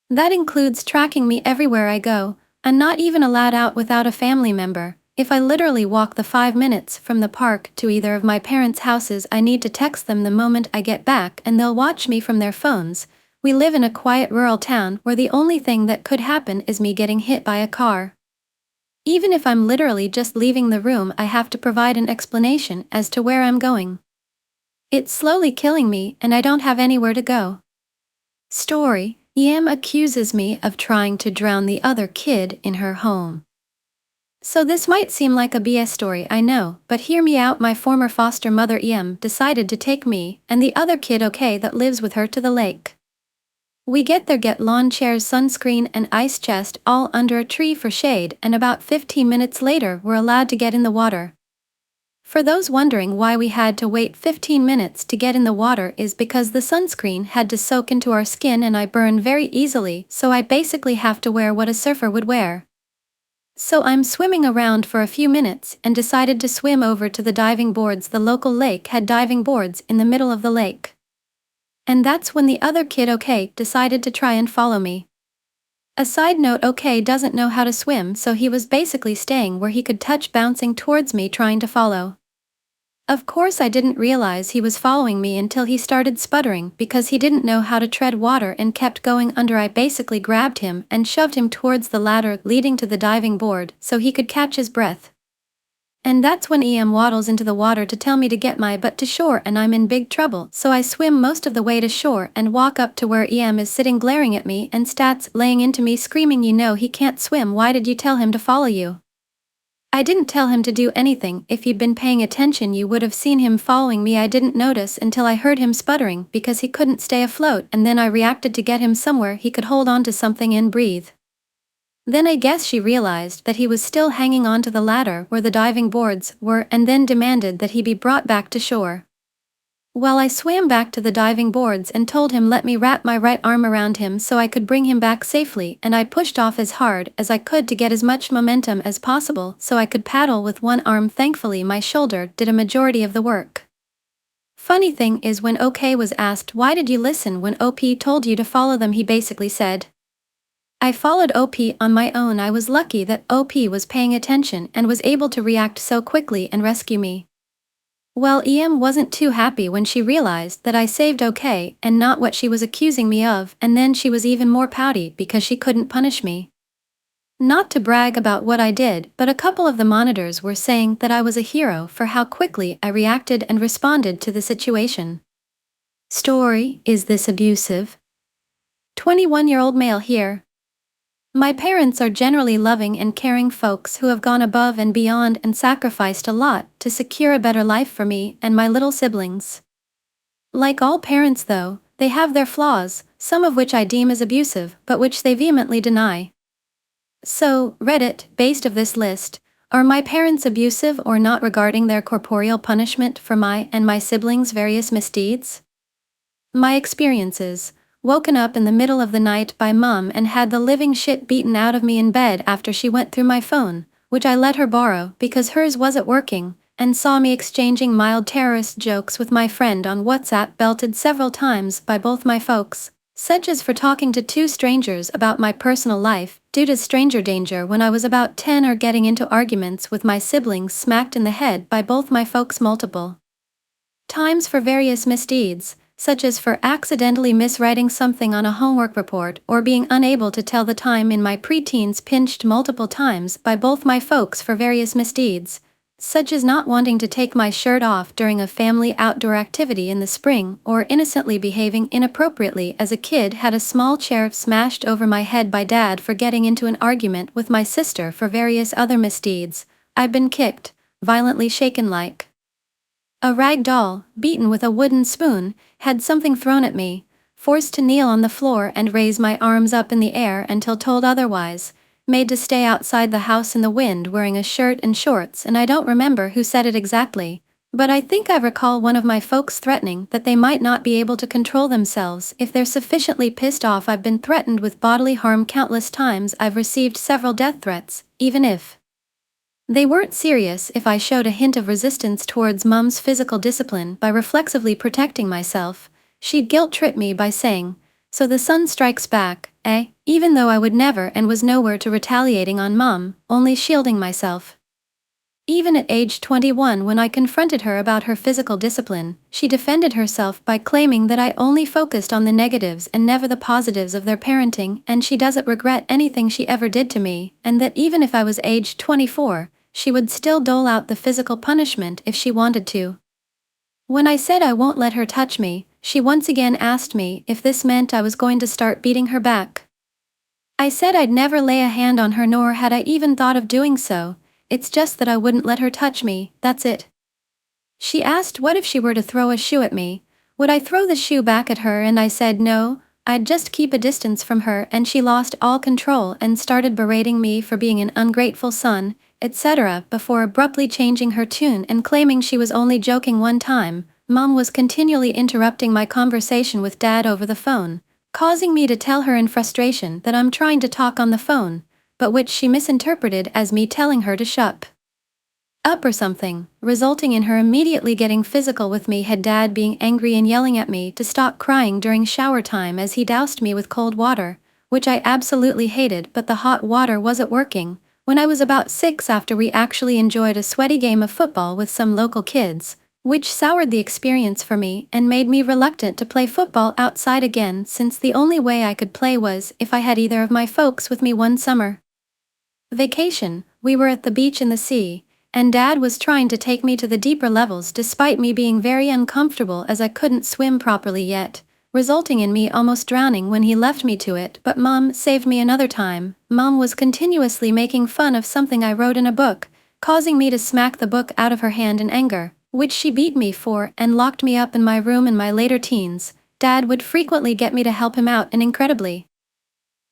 Speaker 1: That includes tracking me everywhere I go. I'm not even allowed out without a family member. If I literally walk the 5 minutes from the park to either of my parents' houses I need to text them the moment I get back and they'll watch me from their phones. We live in a quiet rural town where the only thing that could happen is me getting hit by a car. Even if I'm literally just leaving the room I have to provide an explanation as to where I'm going. It's slowly killing me and I don't have anywhere to go. Story: Em accuses me of trying to drown the other kid in her home. So this might seem like a BS story, I know, but hear me out. My former foster mother Em decided to take me and the other kid that lives with her to the lake. We get there, get lawn chairs, sunscreen and ice chest all under a tree for shade, and about 15 minutes later we're allowed to get in the water. For those wondering why we had to wait 15 minutes to get in the water is because the sunscreen had to soak into our skin and I burn very easily, so I basically have to wear what a surfer would wear. So I'm swimming around for a few minutes and decided to swim over to the diving boards. The local lake had diving boards in the middle of the lake. And that's when the other kid decided to try and follow me. A side note, OK doesn't know how to swim, so he was basically staying where he could touch, bouncing towards me trying to follow. Of course I didn't realize he was following me until he started sputtering because he didn't know how to tread water and kept going under. I basically grabbed him and shoved him towards the ladder leading to the diving board so he could catch his breath. And that's when waddles into the water to tell me to get my butt to shore, and I'm in big trouble, so I swim most of the way to shore and walk up to where is sitting glaring at me and laying into me screaming, "You know he can't swim, why did you tell him to follow you?" I didn't tell him to do anything. If you'd been paying attention you would have seen him following me. I didn't notice until I heard him sputtering because he couldn't stay afloat, and then I reacted to get him somewhere he could hold on to something and breathe. Then I guess she realized that he was still hanging onto the ladder where the diving boards were and then demanded that he be brought back to shore. Well, I swam back to the diving boards and told him let me wrap my right arm around him so I could bring him back safely, and I pushed off as hard as I could to get as much momentum as possible so I could paddle with one arm. Thankfully my shoulder did a majority of the work. Funny thing is, when OK was asked why did you listen when OP told you to follow them, he basically said, "I followed OP on my own. I was lucky that OP was paying attention and was able to react so quickly and rescue me." Well, wasn't too happy when she realized that I saved OK and not what she was accusing me of, and then she was even more pouty because she couldn't punish me. Not to brag about what I did, but a couple of the monitors were saying that I was a hero for how quickly I reacted and responded to the situation. Story: Is this abusive? 21-year-old male here. My parents are generally loving and caring folks who have gone above and beyond and sacrificed a lot to secure a better life for me and my little siblings. Like all parents though, they have their flaws, some of which I deem as abusive but which they vehemently deny. So, Reddit, based of this list, are my parents abusive or not regarding their corporeal punishment for my and my siblings' various misdeeds? My experiences: woken up in the middle of the night by mom and had the living shit beaten out of me in bed after she went through my phone, which I let her borrow because hers wasn't working, and saw me exchanging mild terrorist jokes with my friend on WhatsApp, belted several times by both my folks, such as for talking to two strangers about my personal life due to stranger danger when I was about 10, or getting into arguments with my siblings smacked in the head by both my folks multiple times for various misdeeds, such as for accidentally miswriting something on a homework report or being unable to tell the time in my preteens, pinched multiple times by both my folks for various misdeeds, such as not wanting to take my shirt off during a family outdoor activity in the spring, or innocently behaving inappropriately as a kid, had a small chair smashed over my head by dad for getting into an argument with my sister for various other misdeeds. I've been kicked, violently shaken like a rag doll, beaten with a wooden spoon, had something thrown at me, forced to kneel on the floor and raise my arms up in the air until told otherwise, made to stay outside the house in the wind wearing a shirt and shorts, and I don't remember who said it exactly, but I think I recall one of my folks threatening that they might not be able to control themselves if they're sufficiently pissed off. I've been threatened with bodily harm countless times. I've received several death threats, even if they weren't serious. If I showed a hint of resistance towards mom's physical discipline by reflexively protecting myself, she'd guilt-trip me by saying, "So the sun strikes back, eh?" Even though I would never and was nowhere to retaliating on mom, only shielding myself. Even at age 21, when I confronted her about her physical discipline, she defended herself by claiming that I only focused on the negatives and never the positives of their parenting, and she doesn't regret anything she ever did to me, and that even if I was age 24, she would still dole out the physical punishment if she wanted to. When I said I won't let her touch me, she once again asked me if this meant I was going to start beating her back. I said I'd never lay a hand on her, nor had I even thought of doing so. It's just that I wouldn't let her touch me, that's it. She asked what if she were to throw a shoe at me, would I throw the shoe back at her, and I said no, I'd just keep a distance from her, and she lost all control and started berating me for being an ungrateful son, etc., before abruptly changing her tune and claiming she was only joking one time. Mom was continually interrupting my conversation with dad over the phone, causing me to tell her in frustration that I'm trying to talk on the phone, but which she misinterpreted as me telling her to shut up or something, resulting in her immediately getting physical with me. Had dad being angry and yelling at me to stop crying during shower time as he doused me with cold water, which I absolutely hated, but the hot water wasn't working. When I was about 6, after we actually enjoyed a sweaty game of football with some local kids, which soured the experience for me and made me reluctant to play football outside again, since the only way I could play was if I had either of my folks with me. One summer vacation, we were at the beach in the sea, and Dad was trying to take me to the deeper levels despite me being very uncomfortable as I couldn't swim properly yet, resulting in me almost drowning when he left me to it. But Mom saved me another time. Mom was continuously making fun of something I wrote in a book, causing me to smack the book out of her hand in anger, which she beat me for and locked me up in my room in my later teens. Dad would frequently get me to help him out in incredibly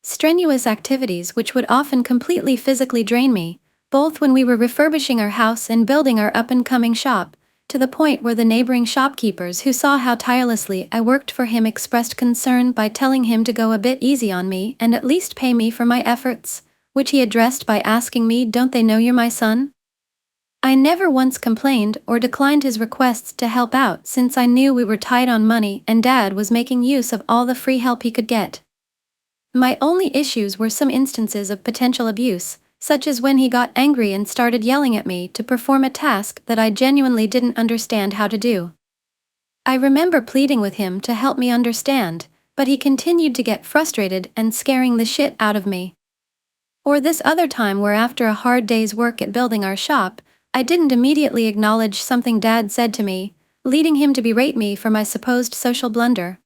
Speaker 1: strenuous activities which would often completely physically drain me, both when we were refurbishing our house and building our up-and-coming shop, to the point where the neighboring shopkeepers who saw how tirelessly I worked for him expressed concern by telling him to go a bit easy on me and at least pay me for my efforts, which he addressed by asking me, "Don't they know you're my son?" I never once complained or declined his requests to help out, since I knew we were tight on money and Dad was making use of all the free help he could get. My only issues were some instances of potential abuse, such as when he got angry and started yelling at me to perform a task that I genuinely didn't understand how to do. I remember pleading with him to help me understand, but he continued to get frustrated and scaring the shit out of me. Or this other time where after a hard day's work at building our shop, I didn't immediately acknowledge something Dad said to me, leading him to berate me for my supposed social blunder.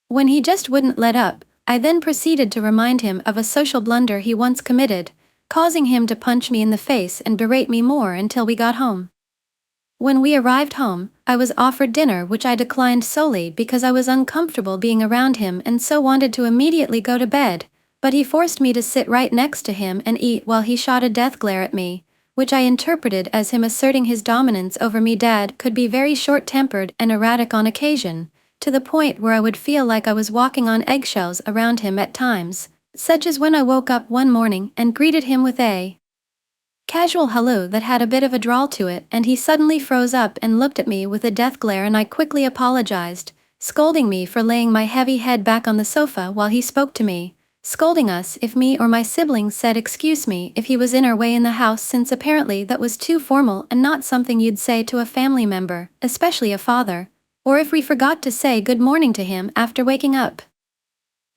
Speaker 1: When he just wouldn't let up, I then proceeded to remind him of a social blunder he once committed, causing him to punch me in the face and berate me more until we got home. When we arrived home, I was offered dinner, which I declined solely because I was uncomfortable being around him and so wanted to immediately go to bed, but he forced me to sit right next to him and eat while he shot a death glare at me, which I interpreted as him asserting his dominance over me. Dad could be very short-tempered and erratic on occasion, to the point where I would feel like I was walking on eggshells around him at times, such as when I woke up one morning and greeted him with a casual hello that had a bit of a drawl to it, and he suddenly froze up and looked at me with a death glare, and I quickly apologized, scolding me for laying my heavy head back on the sofa while he spoke to me, scolding us if me or my siblings said excuse me if he was in our way in the house, since apparently that was too formal and not something you'd say to a family member, especially a father, or if we forgot to say good morning to him after waking up.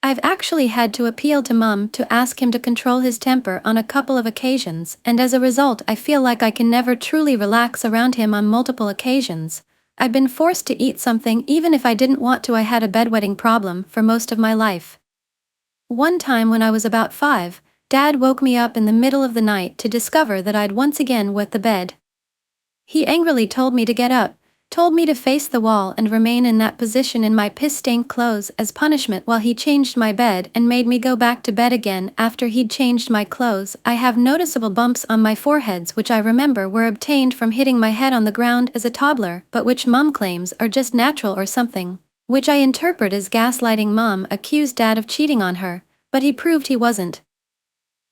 Speaker 1: I've actually had to appeal to Mom to ask him to control his temper on a couple of occasions, and as a result I feel like I can never truly relax around him on multiple occasions. I've been forced to eat something even if I didn't want to. I had a bedwetting problem for most of my life. One time when I was about 5, Dad woke me up in the middle of the night to discover that I'd once again wet the bed. He angrily told me to get up, told me to face the wall and remain in that position in my piss-stained clothes as punishment while he changed my bed, and made me go back to bed again after he'd changed my clothes. I have noticeable bumps on my foreheads which I remember were obtained from hitting my head on the ground as a toddler, but which Mom claims are just natural or something, which I interpret as gaslighting. Mom accused Dad of cheating on her, but he proved he wasn't.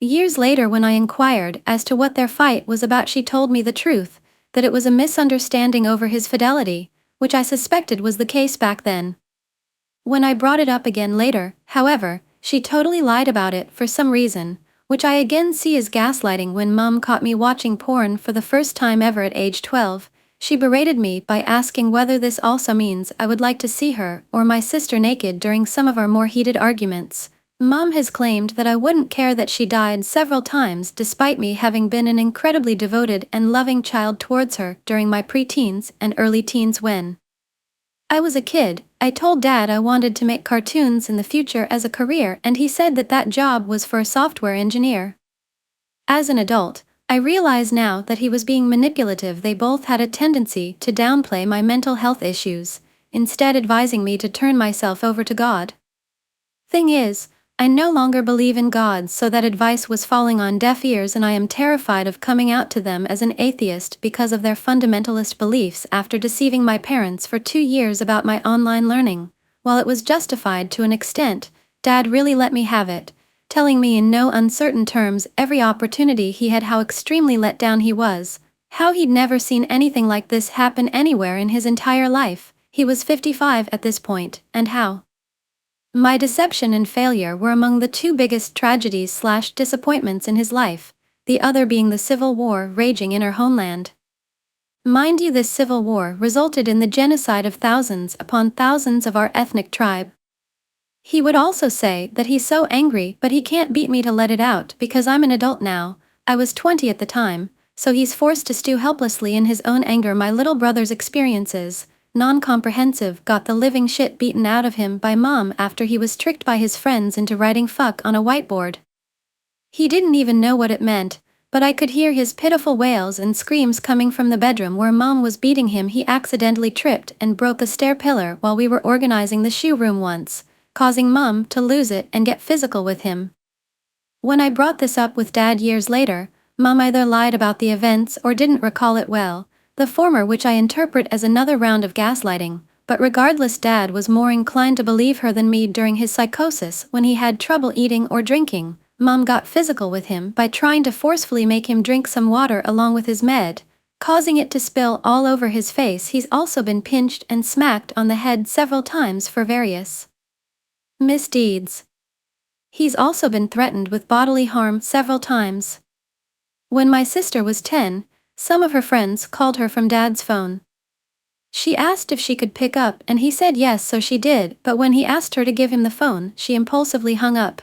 Speaker 1: Years later, when I inquired as to what their fight was about, she told me the truth, that it was a misunderstanding over his fidelity, which I suspected was the case back then. When I brought it up again later, however, she totally lied about it for some reason, which I again see as gaslighting. When Mom caught me watching porn for the first time ever at age 12, she berated me by asking whether this also means I would like to see her or my sister naked during some of our more heated arguments. Mom has claimed that I wouldn't care that she died several times despite me having been an incredibly devoted and loving child towards her during my preteens and early teens. When I was a kid, I told Dad I wanted to make cartoons in the future as a career, and he said that that job was for a software engineer. As an adult, I realize now that he was being manipulative. They both had a tendency to downplay my mental health issues, instead advising me to turn myself over to God. Thing is, I no longer believe in God, so that advice was falling on deaf ears, and I am terrified of coming out to them as an atheist because of their fundamentalist beliefs after deceiving my parents for 2 years about my online learning. While it was justified to an extent, Dad really let me have it, telling me in no uncertain terms every opportunity he had how extremely let down he was, how he'd never seen anything like this happen anywhere in his entire life. He was 55 at this point, and how My deception and failure were among the two biggest tragedies/disappointments in his life, the other being the civil war raging in our homeland. Mind you, this civil war resulted in the genocide of thousands upon thousands of our ethnic tribe. He would also say that he's so angry but he can't beat me to let it out because I'm an adult now. I was 20 at the time, so he's forced to stew helplessly in his own anger. My little brother's experiences, non-comprehensive, got the living shit beaten out of him by mom after he was tricked by his friends into writing fuck on a whiteboard. He didn't even know what it meant, but I could hear his pitiful wails and screams coming from the bedroom where mom was beating him. He accidentally tripped and broke a stair pillar while we were organizing the shoe room once, causing mom to lose it and get physical with him. When I brought this up with dad years later, mom either lied about the events or didn't recall it well, the former which I interpret as another round of gaslighting, but regardless, dad was more inclined to believe her than me. During his psychosis, when he had trouble eating or drinking, mom got physical with him by trying to forcefully make him drink some water along with his med, causing it to spill all over his face. He's also been pinched and smacked on the head several times for various misdeeds. He's also been threatened with bodily harm several times. When my sister was 10, some of her friends called her from dad's phone. She asked if she could pick up and he said yes, so she did, but when he asked her to give him the phone, she impulsively hung up.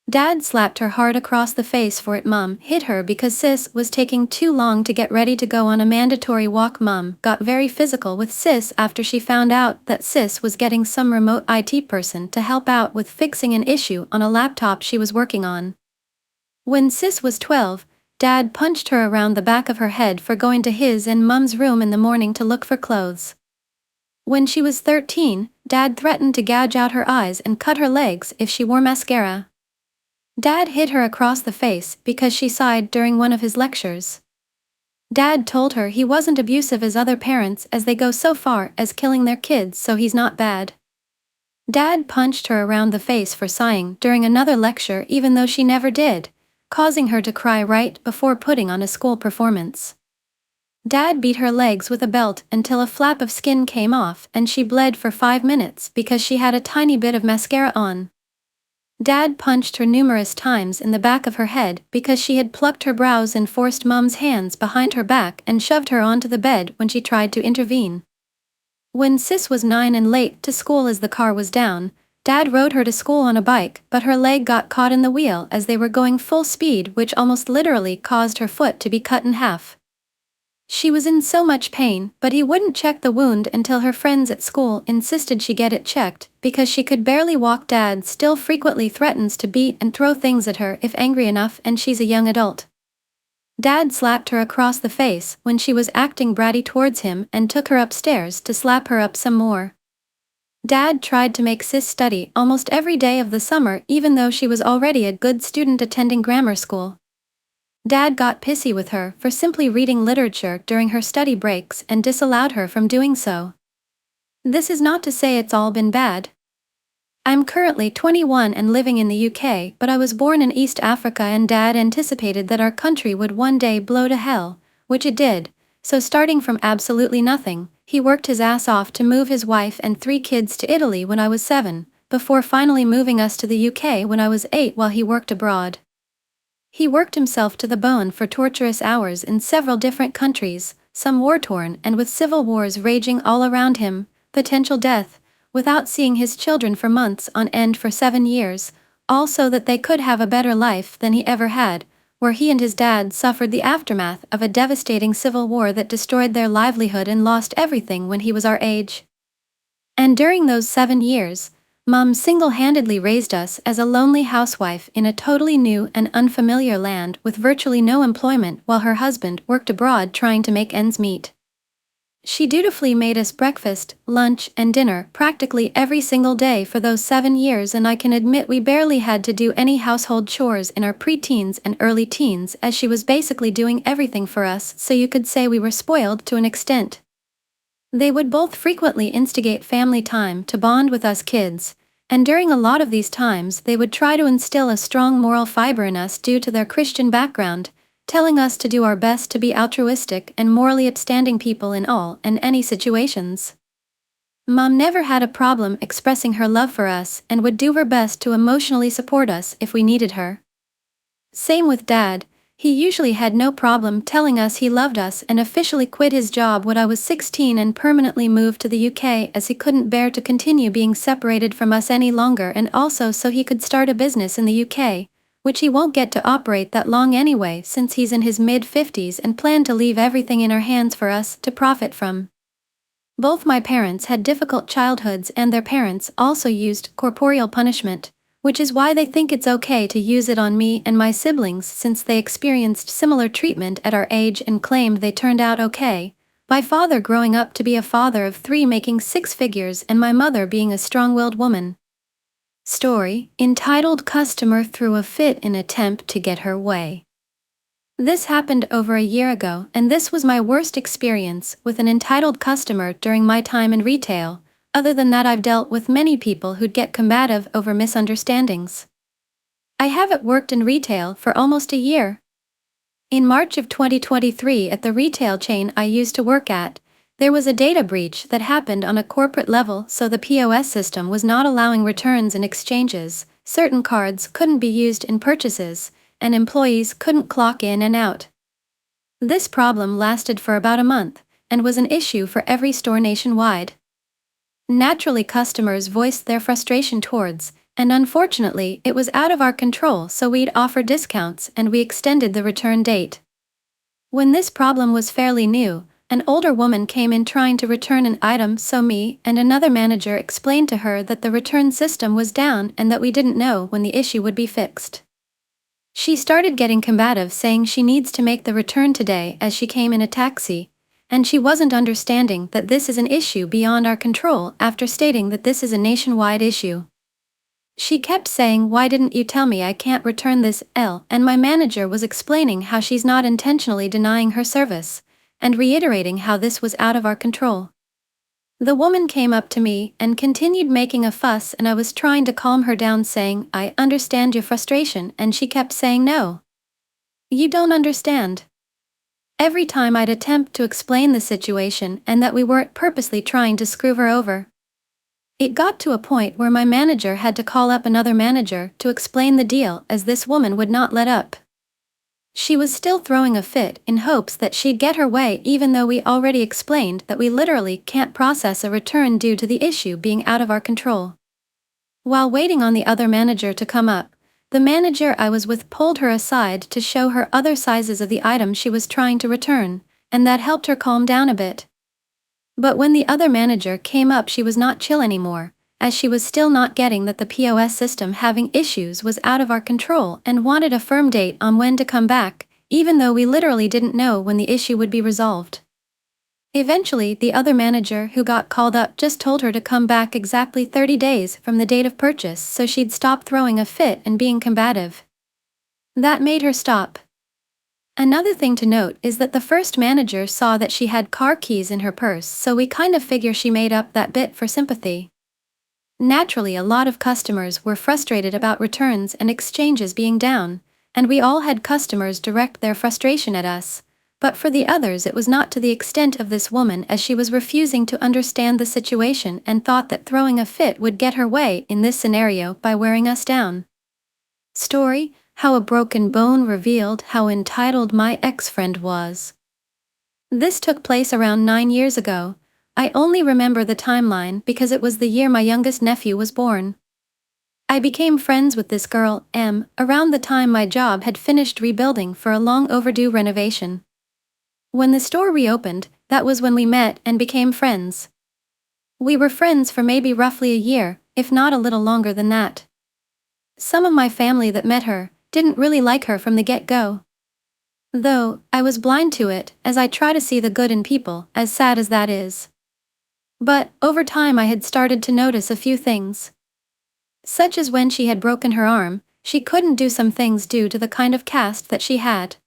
Speaker 1: Dad slapped her hard across the face for it. Mom hit her because sis was taking too long to get ready to go on a mandatory walk. Mom got very physical with sis after she found out that sis was getting some remote IT person to help out with fixing an issue on a laptop she was working on. When sis was 12, dad punched her around the back of her head for going to his and mom's room in the morning to look for clothes. When she was 13, dad threatened to gouge out her eyes and cut her legs if she wore mascara. Dad hit her across the face because she sighed during one of his lectures. Dad told her he wasn't abusive as other parents, as they go so far as killing their kids, so he's not bad. Dad punched her around the face for sighing during another lecture even though she never did, causing her to cry right before putting on a school performance. Dad beat her legs with a belt until a flap of skin came off and she bled for 5 minutes because she had a tiny bit of mascara on. Dad punched her numerous times in the back of her head because she had plucked her brows and forced mom's hands behind her back and shoved her onto the bed when she tried to intervene. When sis was 9 and late to school as the car was down, dad rode her to school on a bike, but her leg got caught in the wheel as they were going full speed, which almost literally caused her foot to be cut in half. She was in so much pain, but he wouldn't check the wound until her friends at school insisted she get it checked because she could barely walk. Dad still frequently threatens to beat and throw things at her if angry enough, and she's a young adult. Dad slapped her across the face when she was acting bratty towards him and took her upstairs to slap her up some more. Dad tried to make sis study almost every day of the summer even though she was already a good student attending grammar school. Dad got pissy with her for simply reading literature during her study breaks and disallowed her from doing so. This is not to say it's all been bad. I'm currently 21 and living in the UK, but I was born in East Africa and Dad anticipated that our country would one day blow to hell, which it did, so starting from absolutely nothing, he worked his ass off to move his wife and 3 kids to Italy when I was 7, before finally moving us to the UK when I was 8 while he worked abroad. He worked himself to the bone for torturous hours in several different countries, some war-torn and with civil wars raging all around him, potential death, without seeing his children for months on end for 7 years, all so that they could have a better life than he ever had, where he and his dad suffered the aftermath of a devastating civil war that destroyed their livelihood and lost everything when he was our age. And during those 7 years, Mom single-handedly raised us as a lonely housewife in a totally new and unfamiliar land with virtually no employment while her husband worked abroad trying to make ends meet. She dutifully made us breakfast, lunch, and dinner practically every single day for those 7 years, and I can admit we barely had to do any household chores in our preteens and early teens, as she was basically doing everything for us, so you could say we were spoiled to an extent. They would both frequently instigate family time to bond with us kids, and during a lot of these times they would try to instill a strong moral fiber in us due to their Christian background, telling us to do our best to be altruistic and morally upstanding people in all and any situations. Mom never had a problem expressing her love for us and would do her best to emotionally support us if we needed her. Same with Dad. He usually had no problem telling us he loved us and officially quit his job when I was 16 and permanently moved to the UK as he couldn't bear to continue being separated from us any longer, and also so he could start a business in the UK, which he won't get to operate that long anyway since he's in his mid-50s and planned to leave everything in our hands for us to profit from. Both my parents had difficult childhoods and their parents also used corporeal punishment, which is why they think it's okay to use it on me and my siblings since they experienced similar treatment at our age and claimed they turned out okay. My father growing up to be a father of 3 making 6 figures and my mother being a strong-willed woman. Story, entitled Customer Threw a Fit in Attempt to Get Her Way. This happened over a year ago, and this was my worst experience with an entitled customer during my time in retail. Other than that, I've dealt with many people who'd get combative over misunderstandings. I haven't worked in retail for almost a year. In March of 2023 at the retail chain I used to work at, there was a data breach that happened on a corporate level, so the POS system was not allowing returns and exchanges, certain cards couldn't be used in purchases, and employees couldn't clock in and out. This problem lasted for about a month, and was an issue for every store nationwide. Naturally, customers voiced their frustration towards, and unfortunately it was out of our control, so we'd offer discounts and we extended the return date. When this problem was fairly new, an older woman came in trying to return an item, so me and another manager explained to her that the return system was down and that we didn't know when the issue would be fixed. She started getting combative, saying she needs to make the return today as she came in a taxi, and she wasn't understanding that this is an issue beyond our control after stating that this is a nationwide issue. She kept saying, "Why didn't you tell me I can't return this?" And my manager was explaining how she's not intentionally denying her service, and reiterating how this was out of our control. The woman came up to me and continued making a fuss, and I was trying to calm her down, saying, "I understand your frustration," and she kept saying, "No. You don't understand." Every time I'd attempt to explain the situation and that we weren't purposely trying to screw her over. It got to a point where my manager had to call up another manager to explain the deal, as this woman would not let up. She was still throwing a fit in hopes that she'd get her way, even though we already explained that we literally can't process a return due to the issue being out of our control. While waiting on the other manager to come up, the manager I was with pulled her aside to show her other sizes of the item she was trying to return, and that helped her calm down a bit. But when the other manager came up, she was not chill anymore, as she was still not getting that the POS system having issues was out of our control and wanted a firm date on when to come back, even though we literally didn't know when the issue would be resolved. Eventually, the other manager who got called up just told her to come back exactly 30 days from the date of purchase so she'd stop throwing a fit and being combative. That made her stop. Another thing to note is that the first manager saw that she had car keys in her purse, so we kind of figure she made up that bit for sympathy. Naturally, a lot of customers were frustrated about returns and exchanges being down, and we all had customers direct their frustration at us. But for the others it was not to the extent of this woman, as she was refusing to understand the situation and thought that throwing a fit would get her way in this scenario by wearing us down. Story, how a broken bone revealed how entitled my ex-friend was. This took place around 9 years ago. I only remember the timeline because it was the year my youngest nephew was born. I became friends with this girl, M, around the time my job had finished rebuilding for a long overdue renovation. When the store reopened, that was when we met and became friends. We were friends for maybe roughly a year, if not a little longer than that. Some of my family that met her didn't really like her from the get-go. Though, I was blind to it, as I try to see the good in people, as sad as that is. But, over time I had started to notice a few things. Such as when she had broken her arm, she couldn't do some things due to the kind of cast that she had,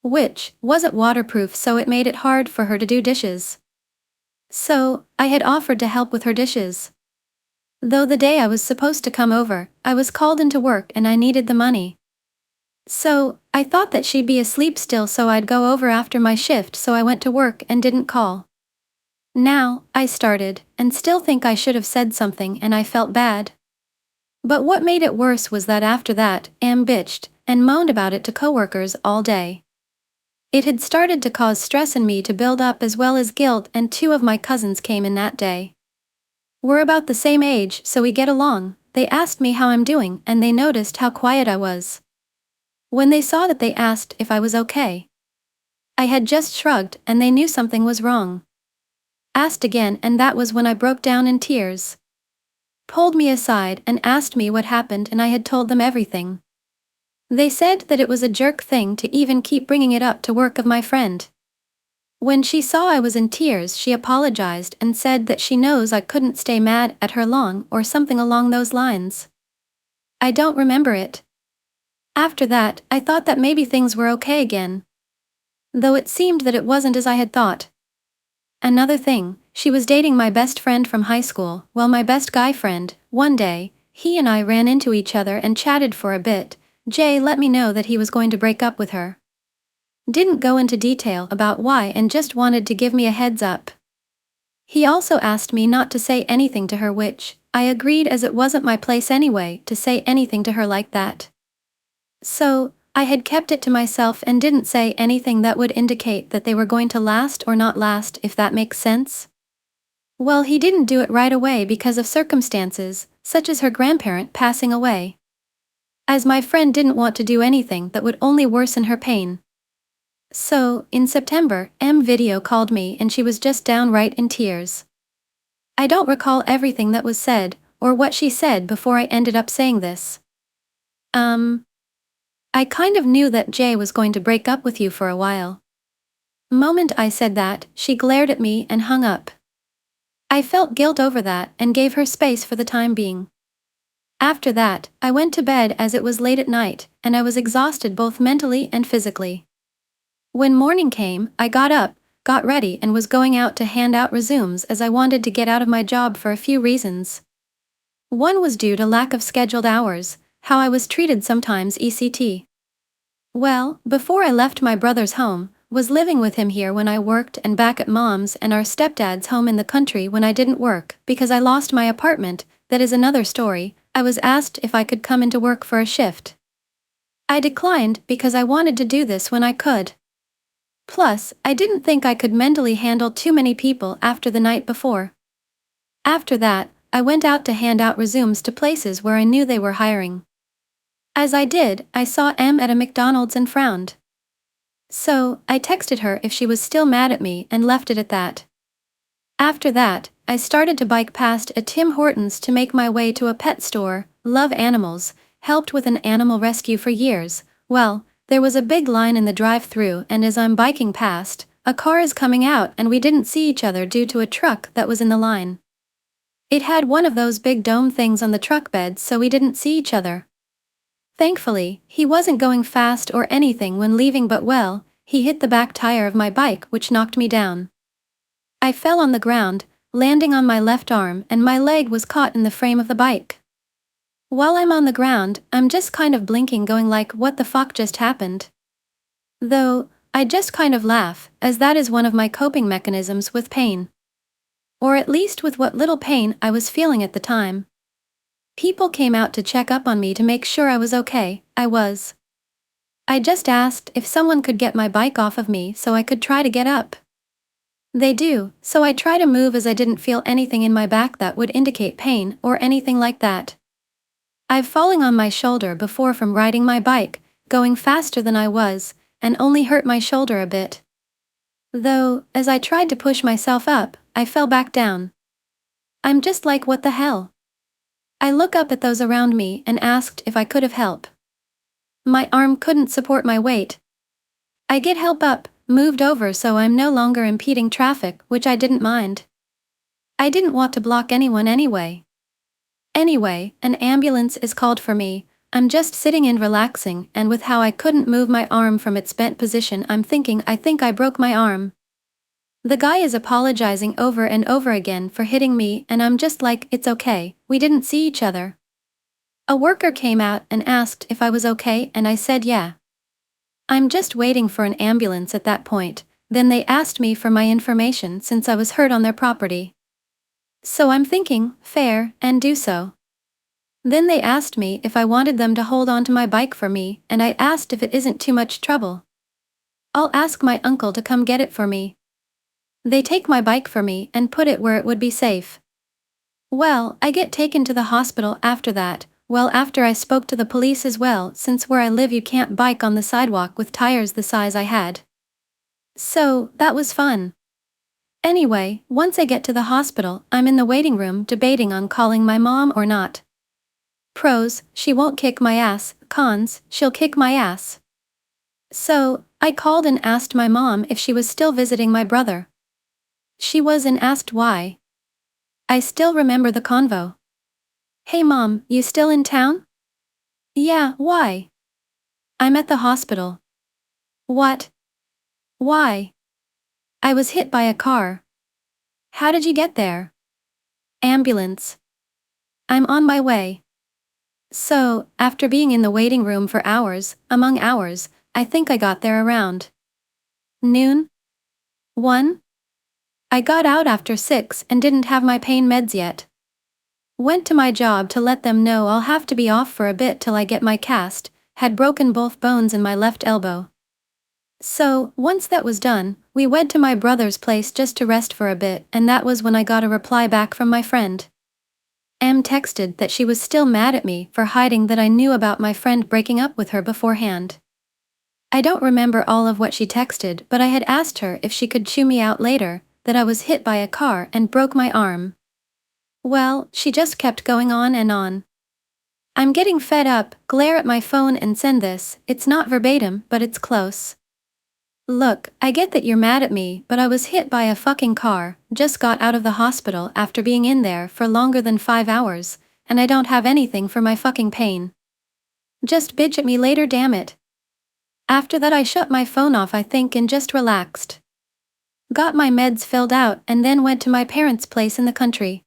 Speaker 1: which wasn't waterproof, so it made it hard for her to do dishes. So, I had offered to help with her dishes. Though the day I was supposed to come over, I was called into work and I needed the money. So, I thought that she'd be asleep still, so I'd go over after my shift, so I went to work and didn't call. Now, I started, and still think I should have said something and I felt bad. But what made it worse was that after that, Am bitched and moaned about it to coworkers all day. It had started to cause stress in me to build up as well as guilt, and 2 of my cousins came in that day. We're about the same age, so we get along. They asked me how I'm doing and they noticed how quiet I was. When they saw that, they asked if I was okay. I had just shrugged and they knew something was wrong. Asked again, and that was when I broke down in tears. Pulled me aside and asked me what happened, and I had told them everything. They said that it was a jerk thing to even keep bringing it up to work of my friend. When she saw I was in tears, she apologized and said that she knows I couldn't stay mad at her long or something along those lines. I don't remember it. After that, I thought that maybe things were okay again. Though it seemed that it wasn't as I had thought. Another thing, she was dating my best friend from high school. Well, my best guy friend. One day, he and I ran into each other and chatted for a bit. Jay let me know that he was going to break up with her. Didn't go into detail about why and just wanted to give me a heads up. He also asked me not to say anything to her, which I agreed, as it wasn't my place anyway to say anything to her like that. So, I had kept it to myself and didn't say anything that would indicate that they were going to last or not last, if that makes sense. Well, he didn't do it right away because of circumstances, such as her grandparent passing away. As my friend didn't want to do anything that would only worsen her pain. So, in September, M video called me and she was just downright in tears. I don't recall everything that was said, or what she said before I ended up saying this. I kind of knew that Jay was going to break up with you for a while. Moment I said that, she glared at me and hung up. I felt guilt over that and gave her space for the time being. After that, I went to bed as it was late at night, and I was exhausted both mentally and physically. When morning came, I got up, got ready, and was going out to hand out resumes, as I wanted to get out of my job for a few reasons. One was due to lack of scheduled hours, how I was treated sometimes, etc. Well, before I left my brother's home, was living with him here when I worked and back at mom's and our stepdad's home in the country when I didn't work because I lost my apartment. That is another story. I was asked if I could come into work for a shift. I declined because I wanted to do this when I could. Plus, I didn't think I could mentally handle too many people after the night before. After that, I went out to hand out resumes to places where I knew they were hiring. As I did, I saw M at a McDonald's and frowned. So, I texted her if she was still mad at me and left it at that. After that, I started to bike past a Tim Hortons to make my way to a pet store. Love animals, helped with an animal rescue for years. Well, there was a big line in the drive-thru, and as I'm biking past, a car is coming out and we didn't see each other due to a truck that was in the line. It had one of those big dome things on the truck bed, so we didn't see each other. Thankfully, he wasn't going fast or anything when leaving, but well, he hit the back tire of my bike, which knocked me down. I fell on the ground, landing on my left arm, and my leg was caught in the frame of the bike. While I'm on the ground, I'm just kind of blinking, going like, what the fuck just happened? Though, I just kind of laugh, as that is one of my coping mechanisms with pain. Or at least with what little pain I was feeling at the time. People came out to check up on me to make sure I was okay. I was. I just asked if someone could get my bike off of me so I could try to get up. They do, so I try to move as I didn't feel anything in my back that would indicate pain or anything like that. I've fallen on my shoulder before from riding my bike, going faster than I was, and only hurt my shoulder a bit. Though, as I tried to push myself up, I fell back down. I'm just like, what the hell? I look up at those around me and asked if I could have help. My arm couldn't support my weight. I get help up, moved over so I'm no longer impeding traffic, which I didn't mind. I didn't want to block anyone anyway. Anyway, an ambulance is called for me. I'm just sitting and relaxing, and with how I couldn't move my arm from its bent position, I'm thinking I think I broke my arm. The guy is apologizing over and over again for hitting me, and I'm just like, it's okay, we didn't see each other. A worker came out and asked if I was okay, and I said yeah. I'm just waiting for an ambulance at that point, Then they asked me for my information since I was hurt on their property. So I'm thinking, fair, and do so. Then they asked me if I wanted them to hold on to my bike for me, and I asked if it isn't too much trouble. I'll ask my uncle to come get it for me. They take my bike for me and put it where it would be safe. Well, I get taken to the hospital after that, after I spoke to the police as well, since where I live you can't bike on the sidewalk with tires the size I had. So, that was fun. Anyway, once I get to the hospital, I'm in the waiting room debating on calling my mom or not. Pros, she won't kick my ass. Cons, she'll kick my ass. So, I called and asked my mom if she was still visiting my brother. She was and asked why. I still remember the convo. Hey mom, you still in town? Yeah, why? I'm at the hospital. What? Why? I was hit by a car. How did you get there? Ambulance. I'm on my way. So, after being in the waiting room for hours, among hours, I think I got there around noon? 1? I got out after 6 and didn't have my pain meds yet. Went to my job to let them know I'll have to be off for a bit till I get my cast, had broken both bones in my left elbow. So, once that was done, we went to my brother's place just to rest for a bit, and that was when I got a reply back from my friend. Em texted that she was still mad at me for hiding that I knew about my friend breaking up with her beforehand. I don't remember all of what she texted, but I had asked her if she could chew me out later, that I was hit by a car and broke my arm. Well, she just kept going on and on. I'm getting fed up, glare at my phone and send this. It's not verbatim, but it's close. Look, I get that you're mad at me, but I was hit by a fucking car, just got out of the hospital after being in there for longer than 5 hours, and I don't have anything for my fucking pain. Just bitch at me later, damn it. After that I shut my phone off I think and just relaxed. Got my meds filled out and then went to my parents' place in the country.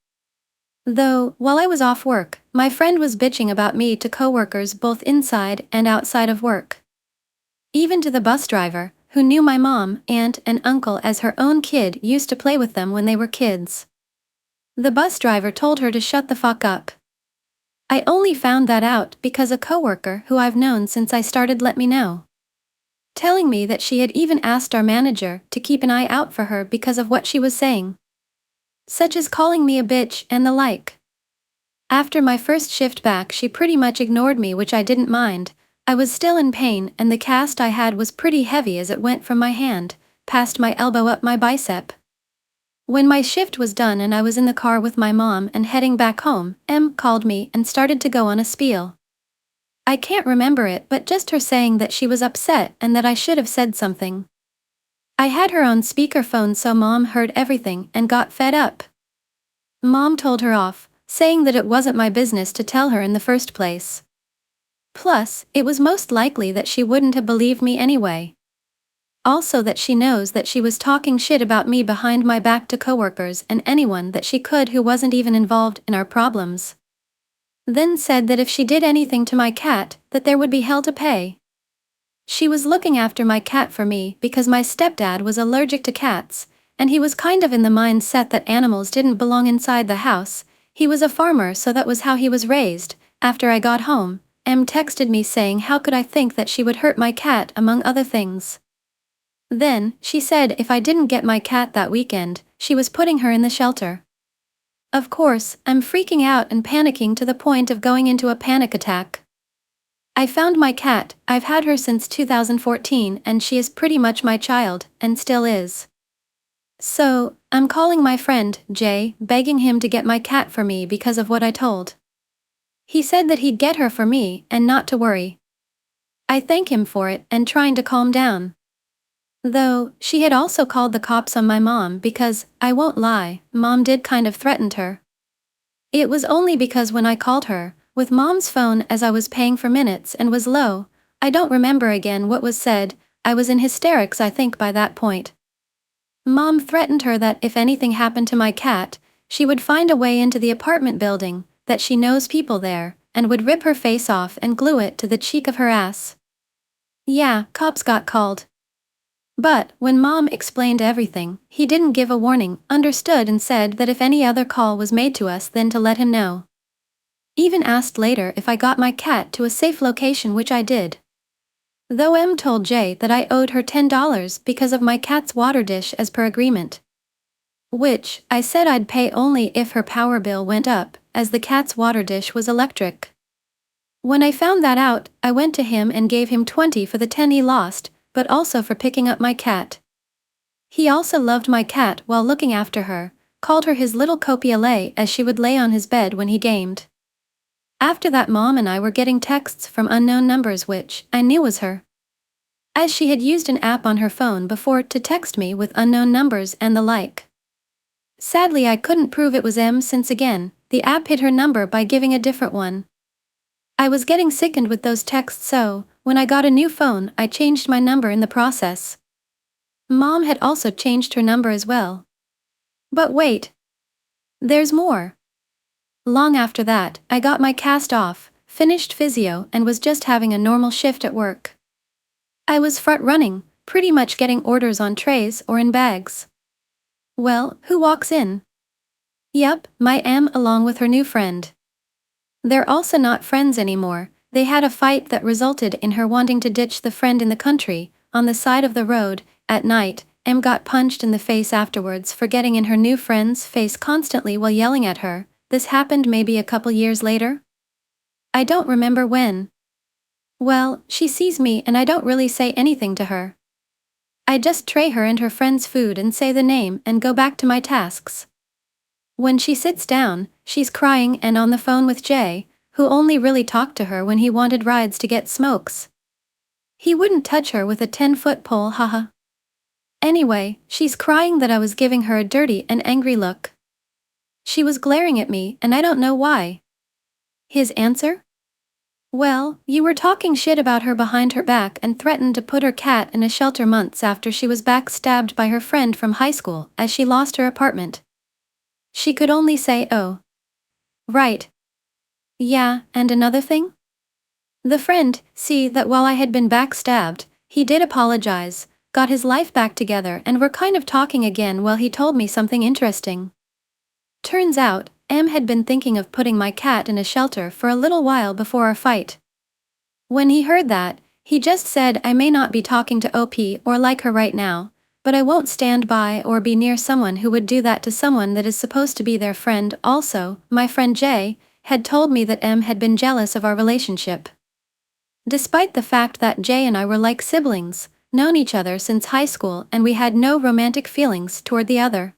Speaker 1: Though, while I was off work, my friend was bitching about me to coworkers both inside and outside of work. Even to the bus driver, who knew my mom, aunt, and uncle as her own kid used to play with them when they were kids. The bus driver told her to shut the fuck up. I only found that out because a coworker who I've known since I started let me know. Telling me that she had even asked our manager to keep an eye out for her because of what she was saying. Such as calling me a bitch and the like. After my first shift back she pretty much ignored me, which I didn't mind. I was still in pain and the cast I had was pretty heavy as it went from my hand, past my elbow up my bicep. When my shift was done and I was in the car with my mom and heading back home, Em called me and started to go on a spiel. I can't remember it, but just her saying that she was upset and that I should have said something. I had her on speakerphone so Mom heard everything and got fed up. Mom told her off, saying that it wasn't my business to tell her in the first place. Plus, it was most likely that she wouldn't have believed me anyway. Also that she knows that she was talking shit about me behind my back to coworkers and anyone that she could who wasn't even involved in our problems. Then said that if she did anything to my cat, that there would be hell to pay. She was looking after my cat for me because my stepdad was allergic to cats, and he was kind of in the mindset that animals didn't belong inside the house. He was a farmer, so that was how he was raised. After I got home, Em texted me saying how could I think that she would hurt my cat among other things. Then, she said if I didn't get my cat that weekend, she was putting her in the shelter. Of course, I'm freaking out and panicking to the point of going into a panic attack. I found my cat. I've had her since 2014 and she is pretty much my child, and still is. So, I'm calling my friend, Jay, begging him to get my cat for me because of what I told. He said that he'd get her for me and not to worry. I thank him for it and trying to calm down. Though, she had also called the cops on my mom because, I won't lie, Mom did kind of threaten her. It was only because when I called her, with Mom's phone as I was paying for minutes and was low, I don't remember again what was said, I was in hysterics I think by that point. Mom threatened her that if anything happened to my cat, she would find a way into the apartment building, that she knows people there, and would rip her face off and glue it to the cheek of her ass. Yeah, cops got called. But, when Mom explained everything, he didn't give a warning, understood and said that if any other call was made to us then to let him know. Even asked later if I got my cat to a safe location, which I did. Though M told J that I owed her $10 because of my cat's water dish as per agreement. Which, I said I'd pay only if her power bill went up, as the cat's water dish was electric. When I found that out, I went to him and gave him 20 for the 10 he lost, but also for picking up my cat. He also loved my cat while looking after her, called her his little copiale as she would lay on his bed when he gamed. After that, Mom and I were getting texts from unknown numbers, which I knew was her, as she had used an app on her phone before to text me with unknown numbers and the like. Sadly, I couldn't prove it was M since again, the app hid her number by giving a different one. I was getting sickened with those texts, so, when I got a new phone, I changed my number in the process. Mom had also changed her number as well. But wait. There's more. Long after that, I got my cast off, finished physio and was just having a normal shift at work. I was front running, pretty much getting orders on trays or in bags. Well, who walks in? Yup, my M along with her new friend. They're also not friends anymore. They had a fight that resulted in her wanting to ditch the friend in the country, on the side of the road. At night, M got punched in the face afterwards for getting in her new friend's face constantly while yelling at her. This happened maybe a couple years later? I don't remember when. Well, she sees me and I don't really say anything to her. I just tray her and her friend's food and say the name and go back to my tasks. When she sits down, she's crying and on the phone with Jay, who only really talked to her when he wanted rides to get smokes. He wouldn't touch her with a 10-foot pole, haha. Anyway, she's crying that I was giving her a dirty and angry look. She was glaring at me and I don't know why. His answer? Well, you were talking shit about her behind her back and threatened to put her cat in a shelter months after she was backstabbed by her friend from high school as she lost her apartment. She could only say, oh. Right. Yeah, and another thing? The friend, see that while I had been backstabbed, he did apologize, got his life back together and were kind of talking again while he told me something interesting. Turns out, M had been thinking of putting my cat in a shelter for a little while before our fight. When he heard that, he just said I may not be talking to OP or like her right now, but I won't stand by or be near someone who would do that to someone that is supposed to be their friend. Also, my friend Jay had told me that M had been jealous of our relationship. Despite the fact that Jay and I were like siblings, known each other since high school and we had no romantic feelings toward the other.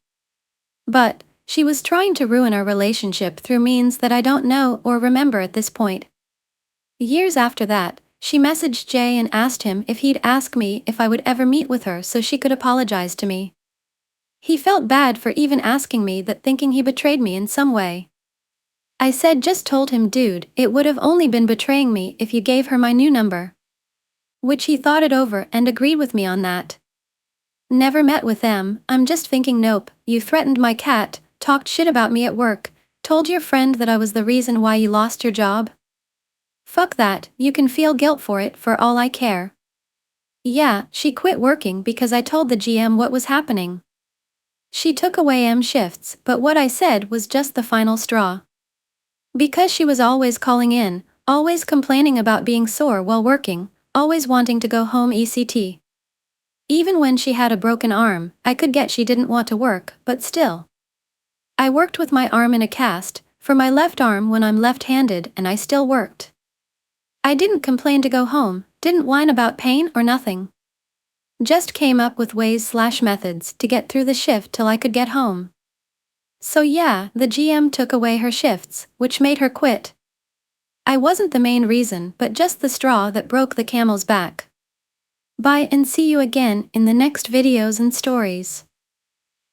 Speaker 1: But she was trying to ruin our relationship through means that I don't know or remember at this point. Years after that, she messaged Jay and asked him if he'd ask me if I would ever meet with her so she could apologize to me. He felt bad for even asking me that, thinking he betrayed me in some way. I said just told him, dude, it would have only been betraying me if you gave her my new number. Which he thought it over and agreed with me on that. Never met with them, I'm just thinking, nope, you threatened my cat, talked shit about me at work, told your friend that I was the reason why you lost your job. Fuck that, you can feel guilt for it for all I care. Yeah, she quit working because I told the GM what was happening. She took away M shifts, but what I said was just the final straw. Because she was always calling in, always complaining about being sore while working, always wanting to go home ECT. Even when she had a broken arm, I could get she didn't want to work, but still. I worked with my arm in a cast, for my left arm when I'm left-handed, and I still worked. I didn't complain to go home, didn't whine about pain or nothing. Just came up with ways/methods to get through the shift till I could get home. So yeah, the GM took away her shifts, which made her quit. I wasn't the main reason, but just the straw that broke the camel's back. Bye and see you again in the next videos and stories.